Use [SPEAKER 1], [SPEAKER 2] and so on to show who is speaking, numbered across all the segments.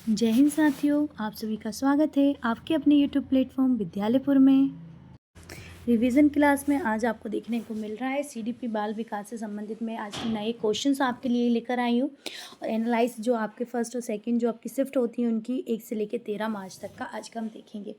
[SPEAKER 1] जय हिंद साथियों, आप सभी का स्वागत है आपके अपने यूट्यूब प्लेटफॉर्म विद्यालयपुर में। रिवीजन क्लास में आज आपको देखने को मिल रहा है सीडीपी बाल विकास से संबंधित मैं आज के नए क्वेश्चंस आपके लिए लेकर आई हूँ और एनालाइज जो आपके फर्स्ट और सेकंड जो आपकी शिफ्ट होती है उनकी 1 से लेकर 13 मार्च तक का आज का हम देखेंगे।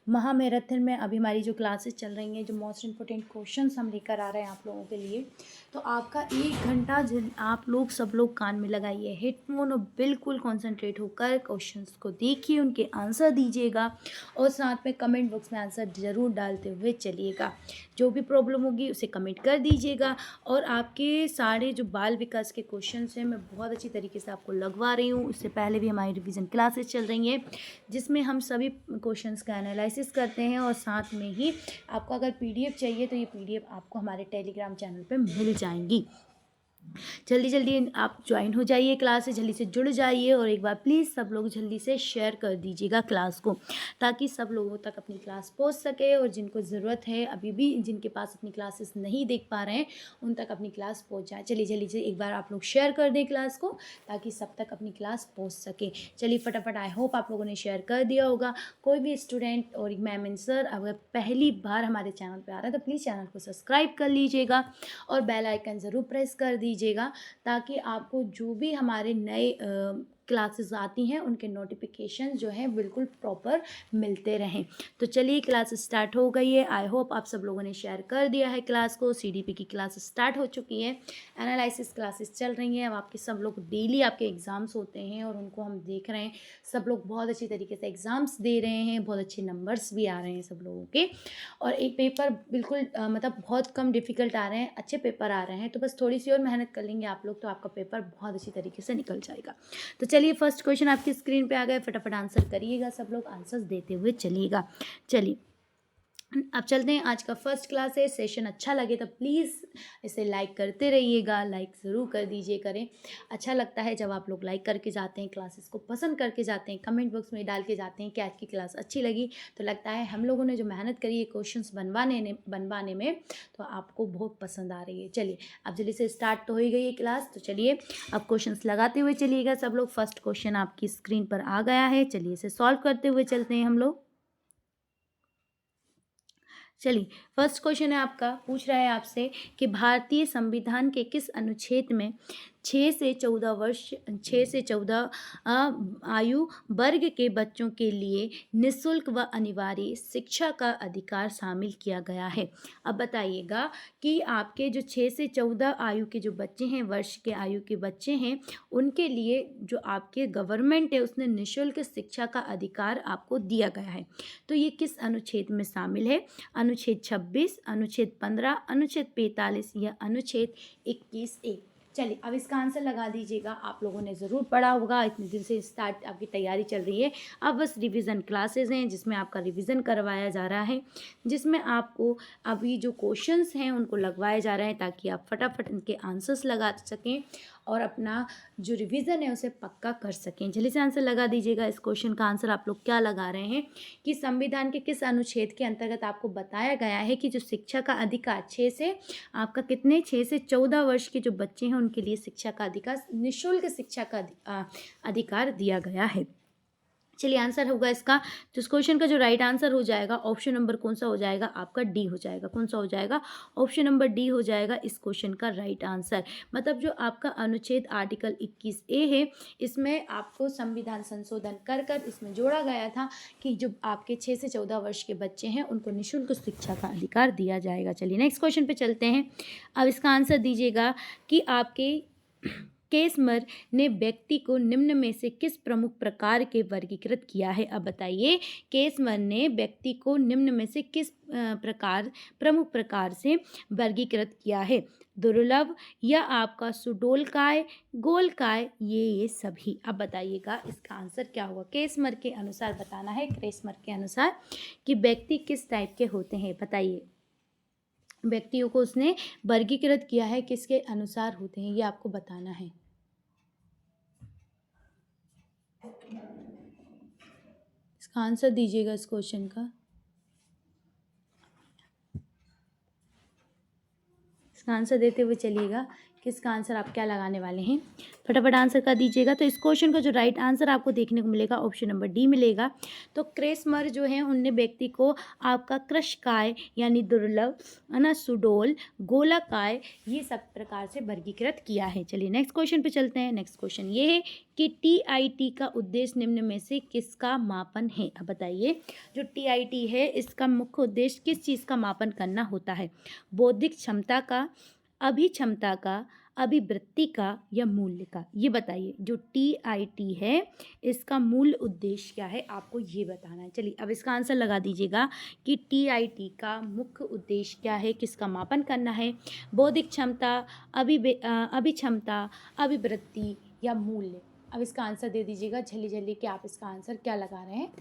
[SPEAKER 1] महामैराथन में अभी हमारी जो क्लासेस चल रही हैं, जो मोस्ट इंपॉर्टेंट क्वेश्चन हम लेकर आ रहे हैं आप लोगों के लिए, तो आपका 1 घंटा आप लोग सब लोग कान में लगाइए हेडफोन और बिल्कुल कॉन्सेंट्रेट होकर क्वेश्चंस को देखिए, उनके आंसर दीजिएगा और साथ में कमेंट बॉक्स में आंसर ज़रूर डालते हुए चलिएगा। जो भी प्रॉब्लम होगी उसे कमेंट कर दीजिएगा और आपके सारे जो बाल विकास के क्वेश्चंस हैं मैं बहुत अच्छी तरीके से आपको लगवा रही हूँ। उससे पहले भी हमारी रिवीजन क्लासेस चल रही हैं जिसमें हम सभी क्वेश्चंस का एनालिसिस करते हैं और साथ में ही आपको अगर पीडीएफ चाहिए तो ये पीडीएफ आपको हमारे टेलीग्राम चैनल पर मिल जाएंगी। जल्दी जल्दी आप ज्वाइन हो जाइए, क्लास से जल्दी से जुड़ जाइए और एक बार प्लीज़ सब लोग जल्दी से शेयर कर दीजिएगा क्लास को, ताकि सब लोगों तक अपनी क्लास पहुंच सके और जिनको ज़रूरत है अभी भी जिनके पास अपनी क्लासेस नहीं देख पा रहे हैं उन तक अपनी क्लास पहुंच जाए। चलिए जल्दी से एक बार आप लोग शेयर कर दें क्लास को ताकि सब तक अपनी क्लास पहुँच सके। चलिए फटाफट, आई होप आप लोगों ने शेयर कर दिया होगा। कोई भी स्टूडेंट और मैम सर अगर पहली बार हमारे चैनल पर आ रहा है तो प्लीज़ चैनल को सब्सक्राइब कर लीजिएगा और बेल आइकन ज़रूर प्रेस कर दीजिएगा ताकि आपको जो भी हमारे नए क्लासेस आती हैं उनके नोटिफिकेशन जो हैं बिल्कुल प्रॉपर मिलते रहें। तो चलिए क्लास स्टार्ट हो गई है। आई होप आप सब लोगों ने शेयर कर दिया है क्लास को। सीडीपी की क्लास स्टार्ट हो चुकी है, एनालिसिस क्लासेस चल रही हैं। अब आपके सब लोग डेली आपके एग्ज़ाम्स होते हैं और उनको हम देख रहे हैं। सब लोग बहुत अच्छी तरीके से एग्ज़ाम्स दे रहे हैं, बहुत अच्छे नंबर्स भी आ रहे हैं सब लोगों के और एक पेपर बिल्कुल मतलब बहुत कम डिफ़िकल्ट आ रहे हैं, अच्छे पेपर आ रहे हैं। तो बस थोड़ी सी और मेहनत कर लेंगे आप लोग तो आपका पेपर बहुत अच्छी तरीके से निकल जाएगा। तो चलिए फर्स्ट क्वेश्चन आपकी स्क्रीन पे आ गए, फटाफट आंसर करिएगा, सब लोग आंसर्स देते हुए चलिएगा। चलिए अब चलते हैं, आज का फर्स्ट क्लास है। सेशन अच्छा लगे तो प्लीज़ इसे लाइक करते रहिएगा, लाइक ज़रूर कर दीजिए करें। अच्छा लगता है जब आप लोग लाइक करके जाते हैं, क्लासेस को पसंद करके जाते हैं, कमेंट बॉक्स में डाल के जाते हैं कि आज की क्लास अच्छी लगी, तो लगता है हम लोगों ने जो मेहनत करी है क्वेश्चंस बनवाने में तो आपको बहुत पसंद आ रही है। चलिए अब जल्दी से स्टार्ट तो हो ही गई है क्लास, तो चलिए अब क्वेश्चंस लगाते हुए चलिएगा सब लोग। फर्स्ट क्वेश्चन आपकी स्क्रीन पर आ गया है, चलिए इसे सॉल्व करते हुए चलते हैं हम लोग। चलिए फर्स्ट क्वेश्चन है आपका, पूछ रहा है आपसे कि भारतीय संविधान के किस अनुच्छेद में 6 से 14 आयु वर्ग के बच्चों के लिए निःशुल्क व अनिवार्य शिक्षा का अधिकार शामिल किया गया है। अब बताइएगा कि आपके जो 6 से 14 आयु के जो बच्चे हैं, वर्ष के आयु के बच्चे हैं, उनके लिए जो आपके गवर्नमेंट है उसने निःशुल्क शिक्षा का अधिकार आपको दिया गया है। तो ये किस अनुच्छेद में शामिल है? अनुच्छेद 26, अनुच्छेद 15, अनुच्छेद 45 या अनुच्छेद 21A। चलिए अब इसका आंसर लगा दीजिएगा। आप लोगों ने ज़रूर पढ़ा होगा, इतने दिन से स्टार्ट आपकी तैयारी चल रही है। अब बस रिवीजन क्लासेस हैं जिसमें आपका रिवीजन करवाया जा रहा है, जिसमें आपको अभी जो क्वेश्चंस हैं उनको लगवाए जा रहे हैं ताकि आप फटाफट इनके आंसर्स लगा सकें और अपना जो रिवीजन है उसे पक्का कर सकें। जल्दी से आंसर लगा दीजिएगा। इस क्वेश्चन का आंसर आप लोग क्या लगा रहे हैं कि संविधान के किस अनुच्छेद के अंतर्गत आपको बताया गया है कि जो शिक्षा का अधिकार 6 से आपका कितने 6 से 14 वर्ष के जो बच्चे हैं उनके लिए शिक्षा का अधिकार, निःशुल्क शिक्षा का अधिकार दिया गया है। चलिए आंसर होगा इसका, तो इस क्वेश्चन का जो राइट आंसर हो जाएगा ऑप्शन नंबर कौन सा हो जाएगा आपका? डी हो जाएगा। कौन सा हो जाएगा? ऑप्शन नंबर डी हो जाएगा इस क्वेश्चन का राइट आंसर। मतलब जो आपका अनुच्छेद आर्टिकल 21A है, इसमें आपको संविधान संशोधन कर कर इसमें जोड़ा गया था कि जो आपके 6 से 14 वर्ष के बच्चे हैं उनको निःशुल्क शिक्षा का अधिकार दिया जाएगा। चलिए नेक्स्ट क्वेश्चन पे चलते हैं। अब इसका आंसर दीजिएगा कि आपके केसमर ने व्यक्ति को निम्न में से किस प्रमुख प्रकार के वर्गीकृत किया है? अब बताइए, केसमर ने व्यक्ति को निम्न में से किस प्रमुख प्रकार से वर्गीकृत किया है? दुर्लभ या आपका सुडोलकाय, गोलकाय, ये सभी। अब बताइएगा इसका आंसर क्या होगा? केसमर के अनुसार बताना है, केसमर के अनुसार कि व्यक्ति किस टाइप के होते हैं। बताइए, व्यक्तियों को उसने वर्गीकृत किया है किसके अनुसार होते हैं, ये आपको बताना है। इसका आंसर दीजिएगा इस क्वेश्चन का। इसका आंसर देते हुए चलिएगा किसका आंसर आप क्या लगाने वाले हैं, फटाफट आंसर कर दीजिएगा। तो इस क्वेश्चन का जो राइट आंसर आपको देखने को मिलेगा ऑप्शन नंबर डी मिलेगा। तो क्रेसमर जो है उनने व्यक्ति को आपका कृशकाय यानी दुर्लभ, है ना, सुडोल, गोलाकाय, ये सब प्रकार से वर्गीकृत किया है। चलिए नेक्स्ट क्वेश्चन पे चलते हैं। नेक्स्ट क्वेश्चन ये है कि टीआईटी का उद्देश्य निम्न में से किसका मापन है। अब बताइए, जो टीआईटी है इसका मुख्य उद्देश्य किस चीज़ का मापन करना होता है, बौद्धिक क्षमता का, अभिक्षमता का, अभिवृत्ति का या मूल्य का। ये बताइए, जो टीआईटी है इसका मूल उद्देश्य क्या है, आपको ये बताना है। चलिए अब इसका आंसर लगा दीजिएगा कि टीआईटी का मुख्य उद्देश्य क्या है, किसका मापन करना है, बौद्धिक क्षमता, अभिक्षमता, अभिवृत्ति या मूल्य। अब इसका आंसर दे दीजिएगा जल्दी जल्दी कि आप इसका आंसर क्या लगा रहे हैं।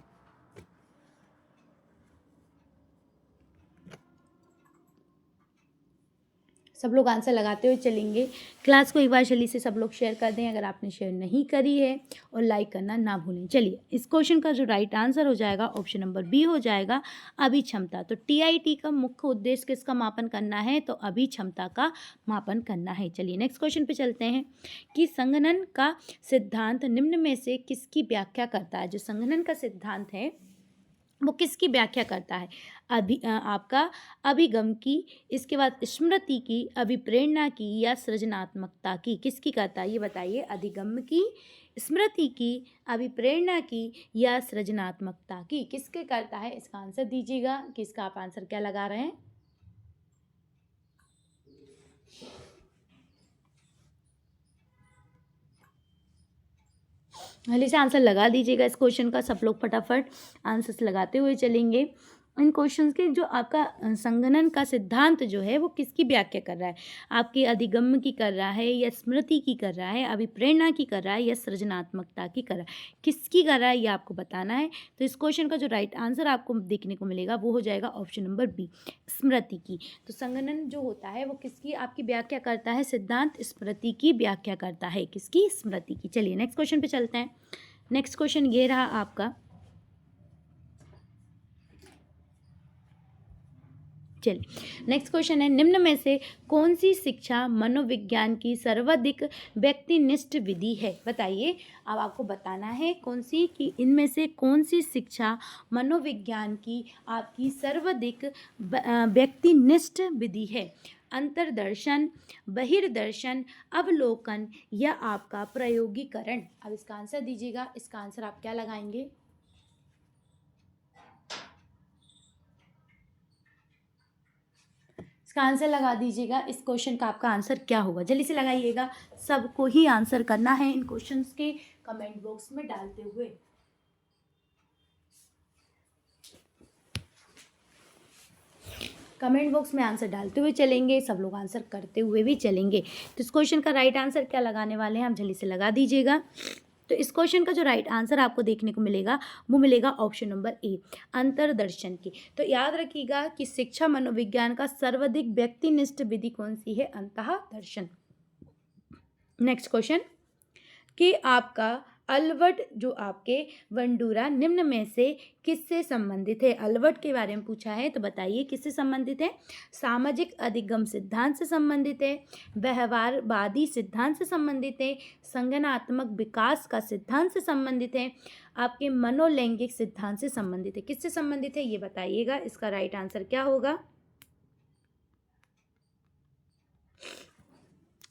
[SPEAKER 1] सब लोग आंसर लगाते हुए चलेंगे। क्लास को एक बार जल्दी से सब लोग शेयर कर दें अगर आपने शेयर नहीं करी है, और लाइक करना ना भूलें। चलिए इस क्वेश्चन का जो राइट आंसर हो जाएगा ऑप्शन नंबर बी हो जाएगा, अभिक्षमता। तो टीआईटी का मुख्य उद्देश्य किसका मापन करना है, तो अभिक्षमता का मापन करना है। चलिए नेक्स्ट क्वेश्चन पे चलते हैं कि संगणन का सिद्धांत निम्न में से किसकी व्याख्या करता है। जो संगणन का सिद्धांत है वो किसकी व्याख्या करता है, आपका अभिगम की, इसके बाद स्मृति की, अभिप्रेरणा की या सृजनात्मकता की। किसकी करता है ये बताइए, अधिगम की, स्मृति की, अभिप्रेरणा की या सृजनात्मकता की, किसके करता है। इसका आंसर दीजिएगा कि इसका आप आंसर क्या लगा रहे हैं। जल्दी से आंसर लगा दीजिएगा इस क्वेश्चन का। सब लोग फटाफट आंसर्स लगाते हुए चलेंगे। इन क्वेश्चंस के जो आपका संगणन का सिद्धांत जो है वो किसकी व्याख्या कर रहा है, आपके अधिगम की कर रहा है या स्मृति की कर रहा है, अभिप्रेरणा की कर रहा है या सृजनात्मकता की कर रहा है, किसकी कर रहा है ये आपको बताना है। तो इस क्वेश्चन का जो राइट आंसर आपको देखने को मिलेगा वो हो जाएगा ऑप्शन नंबर बी, स्मृति की। तो संगणन जो होता है वो किसकी आपकी व्याख्या करता है, सिद्धांत स्मृति की व्याख्या करता है, किसकी, स्मृति की। चलिए नेक्स्ट क्वेश्चन पे चलते हैं। नेक्स्ट क्वेश्चन ये रहा आपका। चलिए नेक्स्ट क्वेश्चन है, निम्न में से कौन सी शिक्षा मनोविज्ञान की सर्वाधिक व्यक्तिनिष्ठ विधि है। बताइए, अब आपको बताना है कौन सी, कि इनमें से कौन सी शिक्षा मनोविज्ञान की आपकी सर्वाधिक व्यक्तिनिष्ठ विधि है। अंतर्दर्शन, बहिर्दर्शन, अवलोकन या आपका प्रयोगीकरण। अब इसका आंसर दीजिएगा, इसका आंसर आप क्या लगाएंगे। इसका आंसर लगा दीजिएगा। इस क्वेश्चन का आपका आंसर क्या होगा, जल्दी से लगाइएगा। सबको ही आंसर करना है इन क्वेश्चंस के कमेंट बॉक्स में डालते हुए। कमेंट बॉक्स में आंसर डालते हुए चलेंगे, सब लोग आंसर करते हुए भी चलेंगे। तो इस क्वेश्चन का राइट आंसर क्या लगाने वाले हैं आप जल्दी से लगा दीजिएगा। तो इस क्वेश्चन का जो राइट आंसर आपको देखने को मिलेगा वो मिलेगा ऑप्शन नंबर ए, अंतर्दर्शन की। तो याद रखिएगा कि शिक्षा मनोविज्ञान का सर्वाधिक व्यक्तिनिष्ठ विधि कौन सी है, अंतःदर्शन। नेक्स्ट क्वेश्चन कि आपका अल्बर्ट जो आपके बंडूरा निम्न में से किससे संबंधित है। अल्बर्ट के बारे में पूछा है तो बताइए किससे संबंधित है, सामाजिक अधिगम सिद्धांत से संबंधित है, व्यवहारवादी सिद्धांत से संबंधित है, संज्ञानात्मक विकास का सिद्धांत से संबंधित है, आपके मनोलैंगिक सिद्धांत से संबंधित है। किससे संबंधित है ये बताइएगा, इसका राइट आंसर क्या होगा।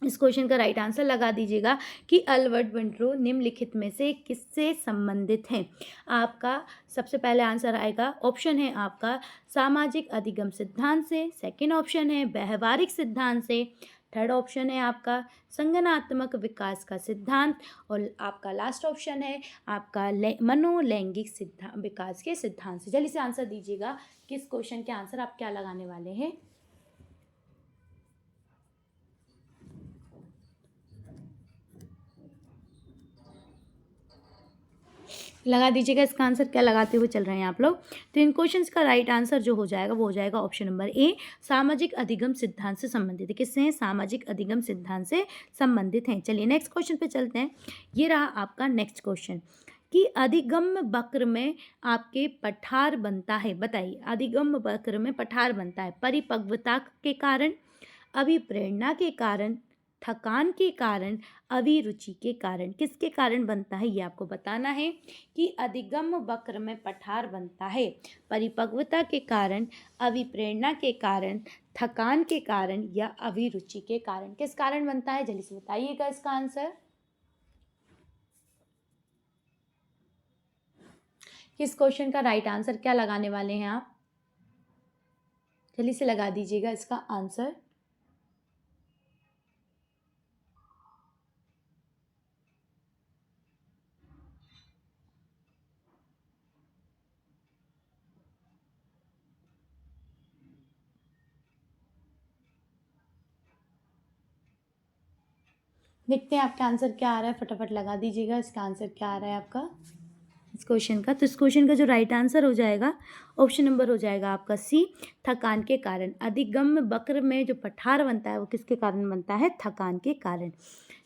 [SPEAKER 1] इस क्वेश्चन का राइट आंसर लगा दीजिएगा कि अल्बर्ट बंडरो निम्नलिखित में से किससे संबंधित हैं। आपका सबसे पहले आंसर आएगा, ऑप्शन है आपका सामाजिक अधिगम सिद्धांत से, सेकंड ऑप्शन है व्यवहारिक सिद्धांत से, थर्ड ऑप्शन है आपका संज्ञानात्मक विकास का सिद्धांत, और आपका लास्ट ऑप्शन है आपका मनोलैंगिक सिद्धांत विकास के सिद्धांत से। जल्दी से आंसर दीजिएगा कि इस क्वेश्चन के आंसर आप क्या लगाने वाले हैं। लगा दीजिएगा इसका आंसर क्या लगाते हुए चल रहे हैं आप लोग। तो इन क्वेश्चंस का राइट आंसर जो हो जाएगा वो हो जाएगा ऑप्शन नंबर ए, सामाजिक अधिगम सिद्धांत से संबंधित है। किससे हैं, सामाजिक अधिगम सिद्धांत से संबंधित हैं। चलिए नेक्स्ट क्वेश्चन पे चलते हैं। ये रहा आपका नेक्स्ट क्वेश्चन कि अधिगम वक्र में आपके पठार बनता है। बताइए, अधिगम वक्र में पठार बनता है परिपक्वता के कारण, अभिप्रेरणा के कारण, थकान के कारण, अभिरुचि के कारण। किसके कारण बनता है ये आपको बताना है कि अधिगम वक्र में पठार बनता है परिपक्वता के कारण, अभिप्रेरणा के कारण, थकान के कारण या अभिरुचि के कारण। किस कारण बनता है जल्दी से बताइएगा इसका आंसर। किस क्वेश्चन का राइट आंसर क्या लगाने वाले हैं आप? जल्दी से लगा दीजिएगा इसका आंसर। देखते हैं आपका आंसर क्या आ रहा है, फटाफट लगा दीजिएगा इसका आंसर क्या आ रहा है आपका इस क्वेश्चन का। तो इस क्वेश्चन का जो राइट आंसर हो जाएगा ऑप्शन नंबर हो जाएगा आपका सी, थकान के कारण। अधिगम वक्र में जो पठार बनता है वो किसके कारण बनता है? थकान के कारण।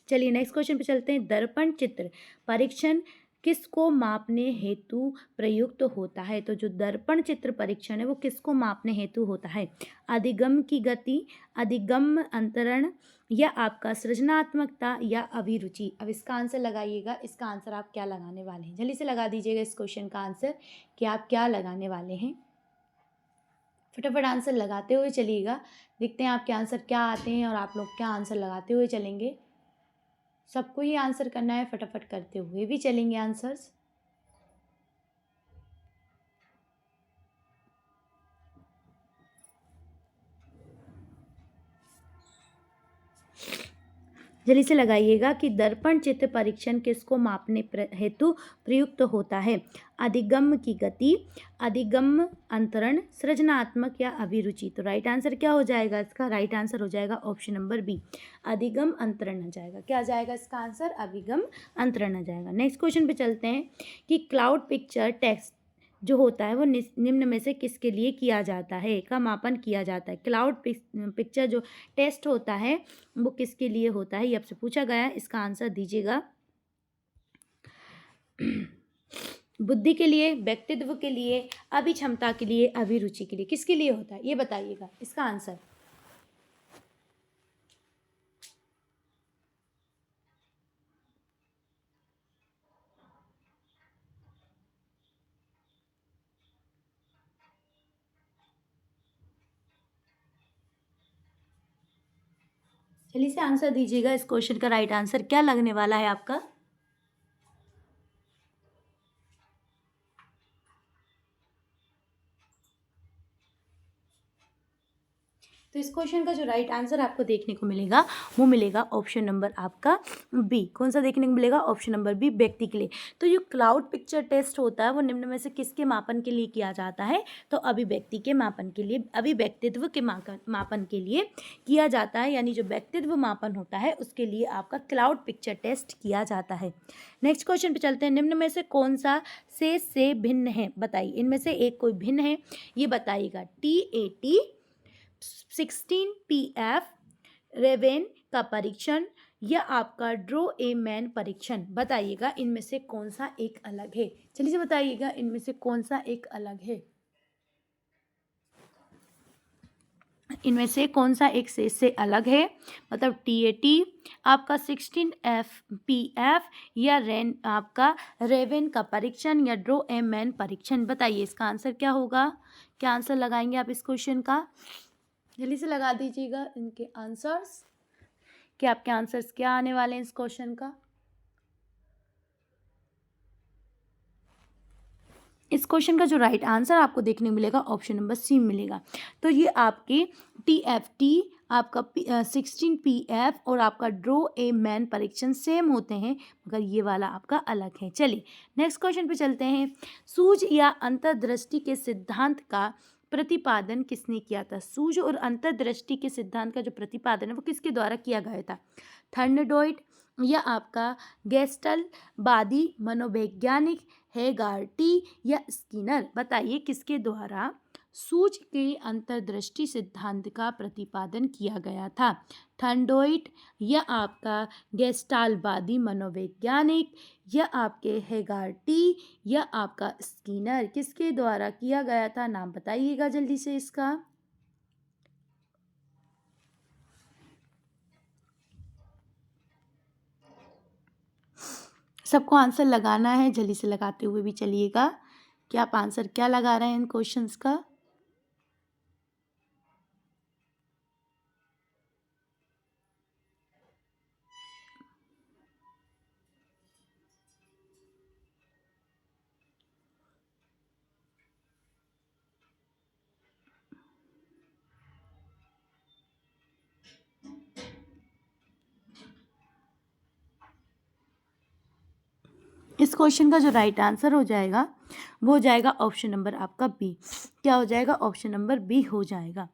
[SPEAKER 1] चलिए नेक्स्ट क्वेश्चन पे चलते हैं। दर्पण चित्र परीक्षण किसको मापने हेतु प्रयुक्त होता है? तो जो दर्पण चित्र परीक्षण है वो किसको मापने हेतु होता है? अधिगम की गति, अधिगम अंतरण या आपका सृजनात्मकता या अभिरुचि। अब इसका आंसर लगाइएगा। इसका आंसर आप क्या लगाने वाले हैं? जल्दी से लगा दीजिएगा इस क्वेश्चन का आंसर कि आप क्या लगाने वाले हैं। फटाफट आंसर लगाते हुए चलिएगा। देखते हैं आपके आंसर क्या आते हैं और आप लोग क्या आंसर लगाते हुए चलेंगे। सबको ही आंसर करना है, फटाफट करते हुए भी चलेंगे आंसर्स। जल्दी से लगाइएगा कि दर्पण चित्र परीक्षण किसको मापने हेतु प्रयुक्त होता है? अधिगम की गति, अधिगम अंतरण, सृजनात्मक या अभिरुचि। तो राइट आंसर क्या हो जाएगा इसका? राइट आंसर हो जाएगा ऑप्शन नंबर बी, अधिगम अंतरण आ जाएगा। क्या आ जाएगा इसका आंसर? अधिगम अंतरण आ जाएगा। नेक्स्ट क्वेश्चन पे चलते हैं कि क्लाउड पिक्चर टेक्स्ट जो होता है वो निम्न में से किसके लिए किया जाता है, का मापन किया जाता है? क्लाउड पिक्चर जो टेस्ट होता है वो किसके लिए होता है ये आपसे पूछा गया है। इसका आंसर दीजिएगा। बुद्धि के लिए, व्यक्तित्व के लिए, अभिक्षमता के लिए, अभिरुचि के लिए, किसके लिए होता है ये बताइएगा इसका आंसर। जल्दी से आंसर दीजिएगा। इस क्वेश्चन का राइट आंसर क्या लगने वाला है आपका? तो इस क्वेश्चन का जो राइट आंसर आपको देखने को मिलेगा वो मिलेगा ऑप्शन नंबर आपका बी। कौन सा देखने को मिलेगा? ऑप्शन नंबर बी, व्यक्ति के लिए। तो जो क्लाउड पिक्चर टेस्ट होता है वो निम्न में से किसके मापन के लिए किया जाता है? तो अभिव्यक्ति के मापन के लिए, अभिव्यक्तित्व के मापन के लिए किया जाता है। यानी जो व्यक्तित्व मापन होता है उसके लिए आपका क्लाउड पिक्चर टेस्ट किया जाता है। नेक्स्ट क्वेश्चन पे चलते हैं। निम्न में से कौन सा से भिन्न है? बताइए, इनमें से एक कोई भिन्न है ये बताइएगा। TAT 16PF रेवेन का परीक्षण या आपका ड्रोएमैन परीक्षण। बताइएगा इनमें से कौन सा एक अलग है? चलिए से बताइएगा इनमें से कौन सा एक अलग है। इनमें से कौन सा एक से अलग है? मतलब TAT आपका 16PF या आपका रेवेन का परीक्षण या ड्रोएमैन परीक्षण। बताइए इसका आंसर क्या होगा? क्या आंसर लगाएंगे आप इस क्वेश्चन का? जल्दी से लगा दीजिएगा इनके आंसर्स कि आपके आंसर्स क्या आने वाले हैं इस क्वेश्चन का। इस क्वेश्चन का जो राइट आंसर आपको देखने को मिलेगा ऑप्शन नंबर सी मिलेगा। तो ये आपके TFT, आपका 16PF और आपका ड्रोएमैन परीक्षण सेम होते हैं, मगर ये वाला आपका अलग है। चलिए नेक्स्ट क्वेश्चन पे चलते हैं। सूझ या अंतर्दृष्टि के सिद्धांत का प्रतिपादन किसने किया था? सूझ और अंतर्दृष्टि के सिद्धांत का जो प्रतिपादन है वो किसके द्वारा किया गया था? थर्नडॉइट या आपका गेस्टल्टवादी मनोवैज्ञानिक हेगार्टी या स्किनर। बताइए किसके द्वारा सूझ के अंतर्दृष्टि सिद्धांत का प्रतिपादन किया गया था? थर्नडॉइट या आपका गेस्टाल्टवादी मनोवैज्ञानिक या आपके हेगार्टी या आपका स्किनर, किसके द्वारा किया गया था? नाम बताइएगा जल्दी से इसका। सबको आंसर लगाना है, जल्दी से लगाते हुए भी चलिएगा कि आप आंसर क्या लगा रहे हैं इन क्वेश्चंस का। इस क्वेश्चन का जो राइट आंसर हो जाएगा वो हो जाएगा ऑप्शन नंबर आपका बी। क्या हो जाएगा? ऑप्शन नंबर बी हो जाएगा।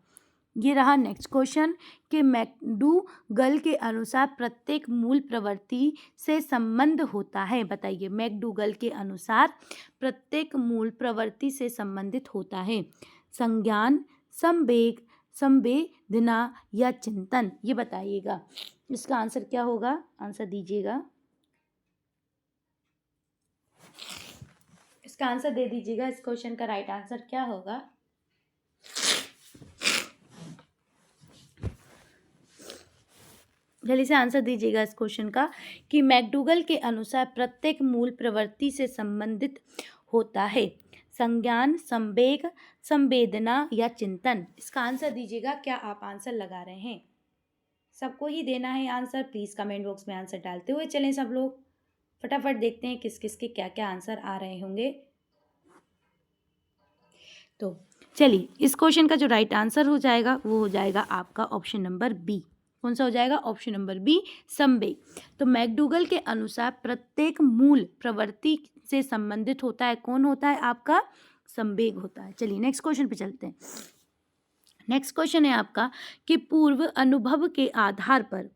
[SPEAKER 1] ये रहा नेक्स्ट क्वेश्चन कि मैकडूगल के अनुसार प्रत्येक मूल प्रवृत्ति से संबंध होता है। बताइए, मैकडूगल के अनुसार प्रत्येक मूल प्रवृत्ति से संबंधित होता है। संज्ञान, संवेग, संवेदना या चिंतन, ये बताइएगा। इसका आंसर क्या होगा? आंसर दीजिएगा। इसका आंसर दे दीजिएगा। इस क्वेश्चन का राइट आंसर क्या होगा? जल्दी से आंसर दीजिएगा इस क्वेश्चन का कि मैकडूगल के अनुसार प्रत्येक मूल प्रवृत्ति से संबंधित होता है। संज्ञान, संवेग, संवेदना या चिंतन। इसका आंसर दीजिएगा। क्या आप आंसर लगा रहे हैं? सबको ही देना है आंसर। प्लीज़ कमेंट बॉक्स में आंसर डालते हुए चलें सब लोग। फटाफट देखते हैं किस किस के क्या क्या आंसर आ रहे होंगे। तो चलिए, इस क्वेश्चन का जो राइट आंसर हो जाएगा वो हो जाएगा आपका ऑप्शन नंबर बी। कौन सा हो जाएगा? ऑप्शन नंबर बी, संवेग। तो मैकडूगल के अनुसार प्रत्येक मूल प्रवृत्ति से संबंधित होता है। कौन होता है? आपका संवेग होता है। चलिए नेक्स्ट क्वेश्चन पे चलते हैं। नेक्स्ट क्वेश्चन है आपका कि पूर्व अनुभव के आधार पर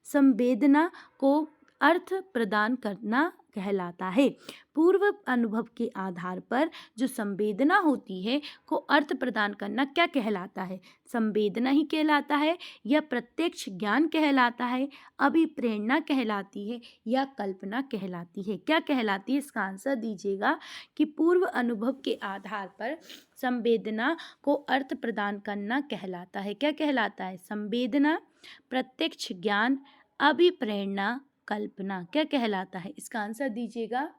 [SPEAKER 1] संवेदना को अर्थ प्रदान करना कहलाता है। पूर्व अनुभव के आधार पर जो संवेदना होती है को अर्थ प्रदान करना क्या कहलाता है? संवेदना ही कहलाता है या प्रत्यक्ष ज्ञान कहलाता है, अभिप्रेरणा कहलाती है या कल्पना कहलाती है? क्या कहलाती है? इसका आंसर दीजिएगा कि पूर्व अनुभव के आधार पर संवेदना को अर्थ प्रदान करना कहलाता है। क्या कहलाता है? संवेदना, प्रत्यक्ष ज्ञान, अभिप्रेरणा, कल्पना। क्या कहलाता है? इसका आंसर दीजिएगा।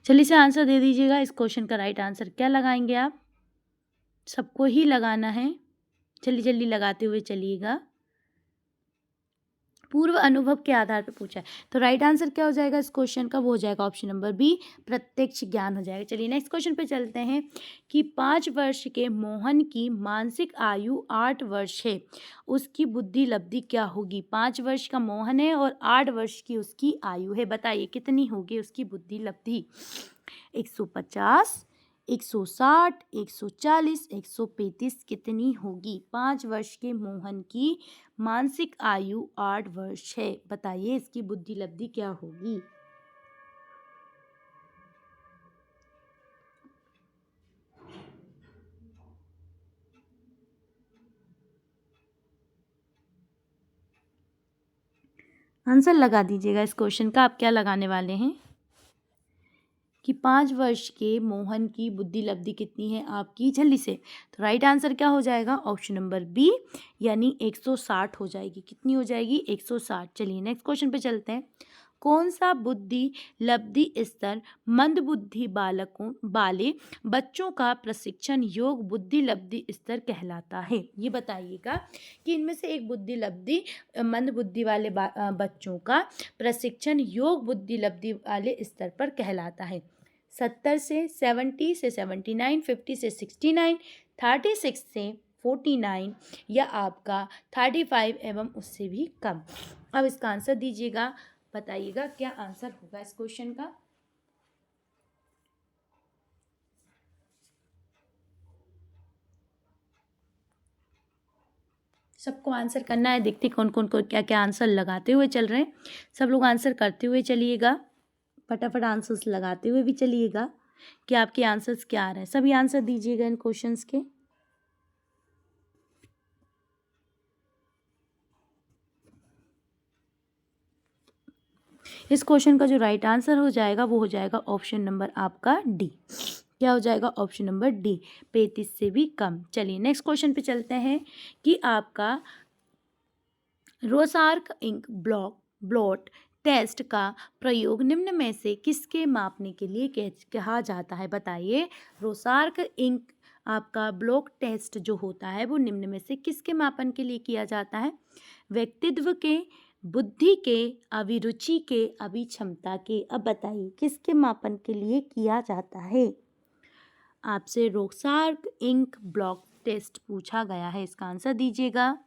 [SPEAKER 1] जल्दी से आंसर दे दीजिएगा। इस क्वेश्चन का राइट आंसर क्या लगाएंगे आप? सबको ही लगाना है। जल्दी जल्दी लगाते हुए चलिएगा। पूर्व अनुभव के आधार पर पूछा है तो राइट आंसर क्या हो जाएगा इस क्वेश्चन का? वो हो जाएगा ऑप्शन नंबर बी, प्रत्यक्ष ज्ञान हो जाएगा। चलिए नेक्स्ट क्वेश्चन पे चलते हैं कि 5 वर्ष के मोहन की मानसिक आयु 8 वर्ष है, उसकी बुद्धि लब्धि क्या होगी? 5 वर्ष का मोहन है और 8 वर्ष की उसकी आयु है। बताइए कितनी होगी उसकी बुद्धि लब्धि? 150, 160, 140, 135 कितनी होगी? 5 वर्ष के मोहन की मानसिक आयु 8 वर्ष है। बताइए इसकी बुद्धि लब्धि क्या होगी? आंसर लगा दीजिएगा इस क्वेश्चन का। आप क्या लगाने वाले हैं कि 5 वर्ष के मोहन की बुद्धि लब्धि कितनी है आपकी? जल्दी से। तो राइट आंसर क्या हो जाएगा? ऑप्शन नंबर बी, यानी 160 हो जाएगी। कितनी हो जाएगी? 160। चलिए नेक्स्ट क्वेश्चन पे चलते हैं। कौन सा बुद्धि लब्धि स्तर मंद बुद्धि वाले बच्चों का प्रशिक्षण योग बुद्धि लब्धि स्तर कहलाता है? ये बताइएगा कि इनमें से एक बुद्धि लब्धि मंद बुद्धि वाले बच्चों का प्रशिक्षण योग बुद्धि लब्धि वाले स्तर पर कहलाता है। 70 से 70 से 79, 50 से 69, 36 से 49 या आपका 35 एवं उससे भी कम। अब इसका आंसर दीजिएगा। बताइएगा क्या आंसर होगा इस क्वेश्चन का? सबको आंसर करना है। देखते कौन कौन को क्या क्या आंसर लगाते हुए चल रहे हैं। सब लोग आंसर करते हुए चलिएगा। फटाफट आंसर्स लगाते हुए भी चलिएगा। कि आपके आंसर्स क्या आ रहे हैं। सभी आंसर दीजिएगा इन क्वेश्चंस के। इस क्वेश्चन का जो राइट आंसर हो जाएगा वो हो जाएगा ऑप्शन नंबर आपका डी। क्या हो जाएगा? ऑप्शन नंबर डी, 35 से भी कम। चलिए नेक्स्ट क्वेश्चन पे चलते हैं कि आपका रोसार्क इंक ब्लॉट टेस्ट का प्रयोग निम्न में से किसके मापने के लिए कहा जाता है? बताइए। रोसार्क इंक आपका ब्लॉक टेस्ट जो होता है वो निम्न में से किसके मापन के लिए किया जाता है? व्यक्तित्व के, बुद्धि के, अभिरुचि के, अभिक्षमता के। अब बताइए किसके मापन के लिए किया जाता है? आपसे रोसार्क इंक ब्लॉक टेस्ट पूछा गया है, इसका आंसर दीजिएगा।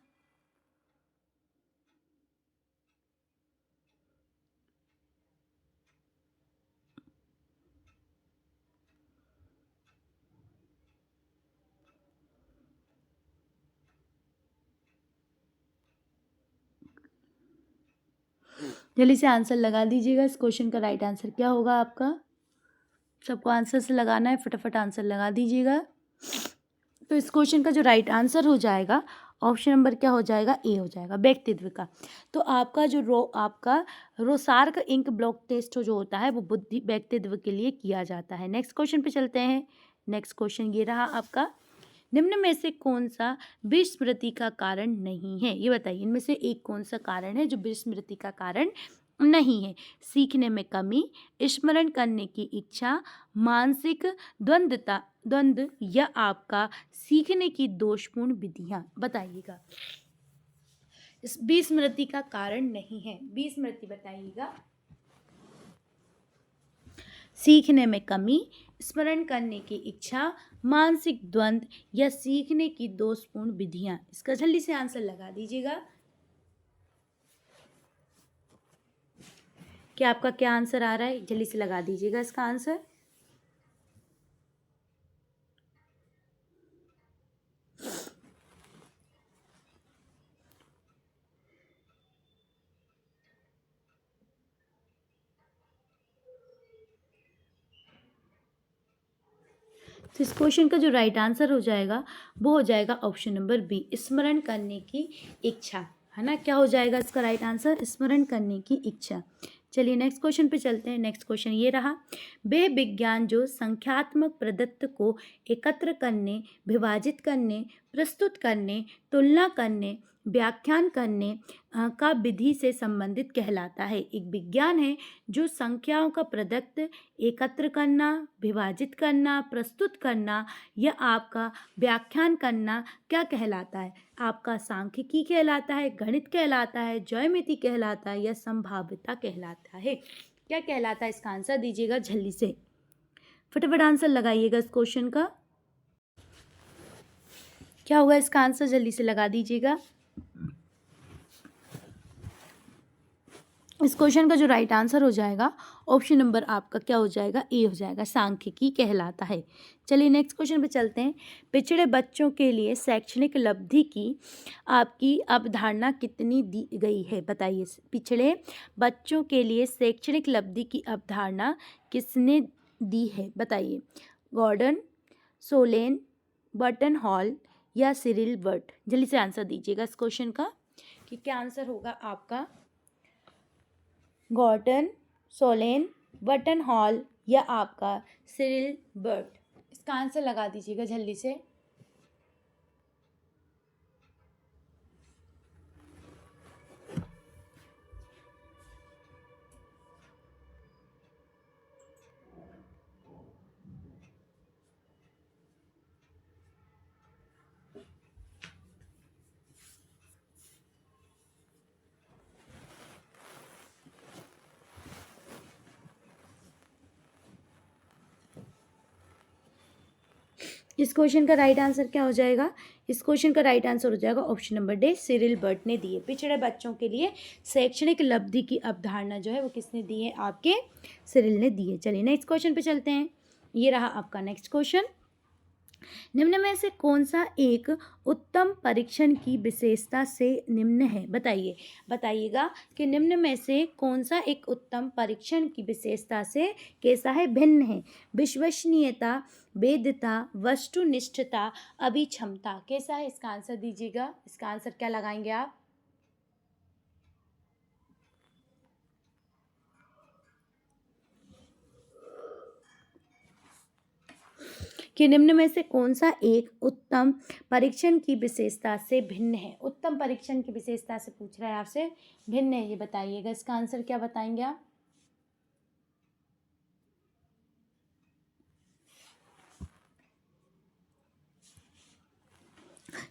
[SPEAKER 1] जल्दी से आंसर लगा दीजिएगा। इस क्वेश्चन का राइट आंसर क्या होगा आपका? सबको आंसर से लगाना है, फटाफट आंसर लगा दीजिएगा। तो इस क्वेश्चन का जो राइट आंसर हो जाएगा ऑप्शन नंबर क्या हो जाएगा? ए हो जाएगा, व्यक्तित्व का। तो आपका जो आपका रोसार्क इंक ब्लॉक टेस्ट जो होता है वो बुद्धि व्यक्तित्व के लिए किया जाता है। नेक्स्ट क्वेश्चन पे चलते हैं। नेक्स्ट क्वेश्चन ये रहा आपका, निम्न में से कौन सा विस्मृति का कारण नहीं है? ये बताइए, इनमें से एक कौन सा कारण है जो विस्मृति का कारण नहीं है? सीखने में कमी, स्मरण करने की इच्छा, मानसिक द्वंद्व या आपका सीखने की दोषपूर्ण विधियां। बताइएगा। इस विस्मृति का कारण नहीं है, विस्मृति बताइएगा। सीखने में कमी, स्मरण करने की इच्छा, मानसिक द्वंद्व या सीखने की दोषपूर्ण विधियां। इसका जल्दी से आंसर लगा दीजिएगा। क्या आपका क्या आंसर आ रहा है? जल्दी से लगा दीजिएगा इसका आंसर। तो इस क्वेश्चन का जो राइट आंसर हो जाएगा वो हो जाएगा ऑप्शन नंबर बी, स्मरण करने की इच्छा। है ना? क्या हो जाएगा इसका राइट आंसर? स्मरण करने की इच्छा। चलिए नेक्स्ट क्वेश्चन पे चलते हैं। नेक्स्ट क्वेश्चन ये रहा, वे विज्ञान जो संख्यात्मक प्रदत्त को एकत्र करने, विभाजित करने, प्रस्तुत करने, तुलना करने, व्याख्यान करने का विधि से संबंधित कहलाता है। एक विज्ञान है जो संख्याओं का प्रदत्त एकत्र करना, विभाजित करना, प्रस्तुत करना या आपका व्याख्यान करना क्या कहलाता है? आपका सांख्यिकी कहलाता है, गणित कहलाता है, ज्यामिति कहलाता है या संभाव्यता कहलाता है? क्या कहलाता है? इसका आंसर दीजिएगा जल्दी से, फटाफट आंसर लगाइएगा इस क्वेश्चन का। क्या होगा इसका आंसर? जल्दी से लगा दीजिएगा। इस क्वेश्चन का जो राइट आंसर हो जाएगा ऑप्शन नंबर आपका क्या हो जाएगा? ए हो जाएगा, सांख्यिकी कहलाता है। चलिए नेक्स्ट क्वेश्चन पे चलते हैं। पिछड़े बच्चों के लिए शैक्षणिक लब्धि की आपकी अवधारणा कितनी दी गई है? बताइए। पिछड़े बच्चों के लिए शैक्षणिक लब्धि की अवधारणा किसने दी है? बताइए। गॉर्डन, सोलेन, बर्टन हॉल या सिरिल बर्ट। जल्दी से आंसर दीजिएगा इस क्वेश्चन का कि क्या आंसर होगा आपका? गॉर्डन, सोलेन, बर्टन हॉल या आपका सिरिल बर्ट। इसका आंसर लगा दीजिएगा जल्दी से। इस क्वेश्चन का राइट आंसर क्या हो जाएगा? इस क्वेश्चन का राइट आंसर हो जाएगा option number D, Cyril Burt ने दी है। पिछड़े बच्चों के लिए शैक्षणिक लब्धि की अवधारणा जो है वो किसने दी है? आपके सिरिल ने दी है। चलिए नेक्स्ट क्वेश्चन पे चलते हैं। ये रहा आपका नेक्स्ट क्वेश्चन। निम्न में से कौन सा एक उत्तम परीक्षण की विशेषता से निम्न है? बताइएगा कि निम्न में से कौन सा एक उत्तम परीक्षण की विशेषता से कैसा है, भिन्न है? विश्वसनीयता, वैधता, वस्तुनिष्ठता, अभिक्षमता। कैसा है इसका आंसर दीजिएगा। इसका आंसर क्या लगाएंगे आप? कि निम्न में से कौन सा एक उत्तम परीक्षण की विशेषता से भिन्न है? उत्तम परीक्षण की विशेषता से पूछ रहा है आपसे, भिन्न है, ये बताइएगा। इसका आंसर क्या बताएंगे आप?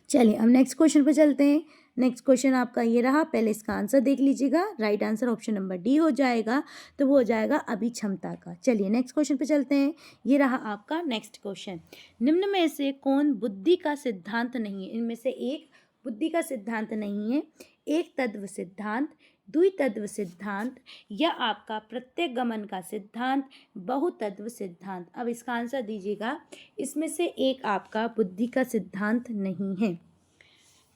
[SPEAKER 1] चलिए अब नेक्स्ट क्वेश्चन पे चलते हैं। नेक्स्ट क्वेश्चन आपका ये रहा, पहले इसका आंसर देख लीजिएगा। Right answer option number D हो जाएगा, तो वो हो जाएगा अभिक्षमता का। चलिए नेक्स्ट क्वेश्चन पे चलते हैं। ये रहा आपका नेक्स्ट क्वेश्चन। निम्न में से कौन बुद्धि का सिद्धांत नहीं है? इनमें से एक बुद्धि का सिद्धांत नहीं है। एक तत्व सिद्धांत, द्वितत्व सिद्धांत, या आपका प्रत्येक गमन का सिद्धांत, बहुतत्व सिद्धांत। अब इसका आंसर दीजिएगा। इसमें से एक आपका बुद्धि का सिद्धांत नहीं है।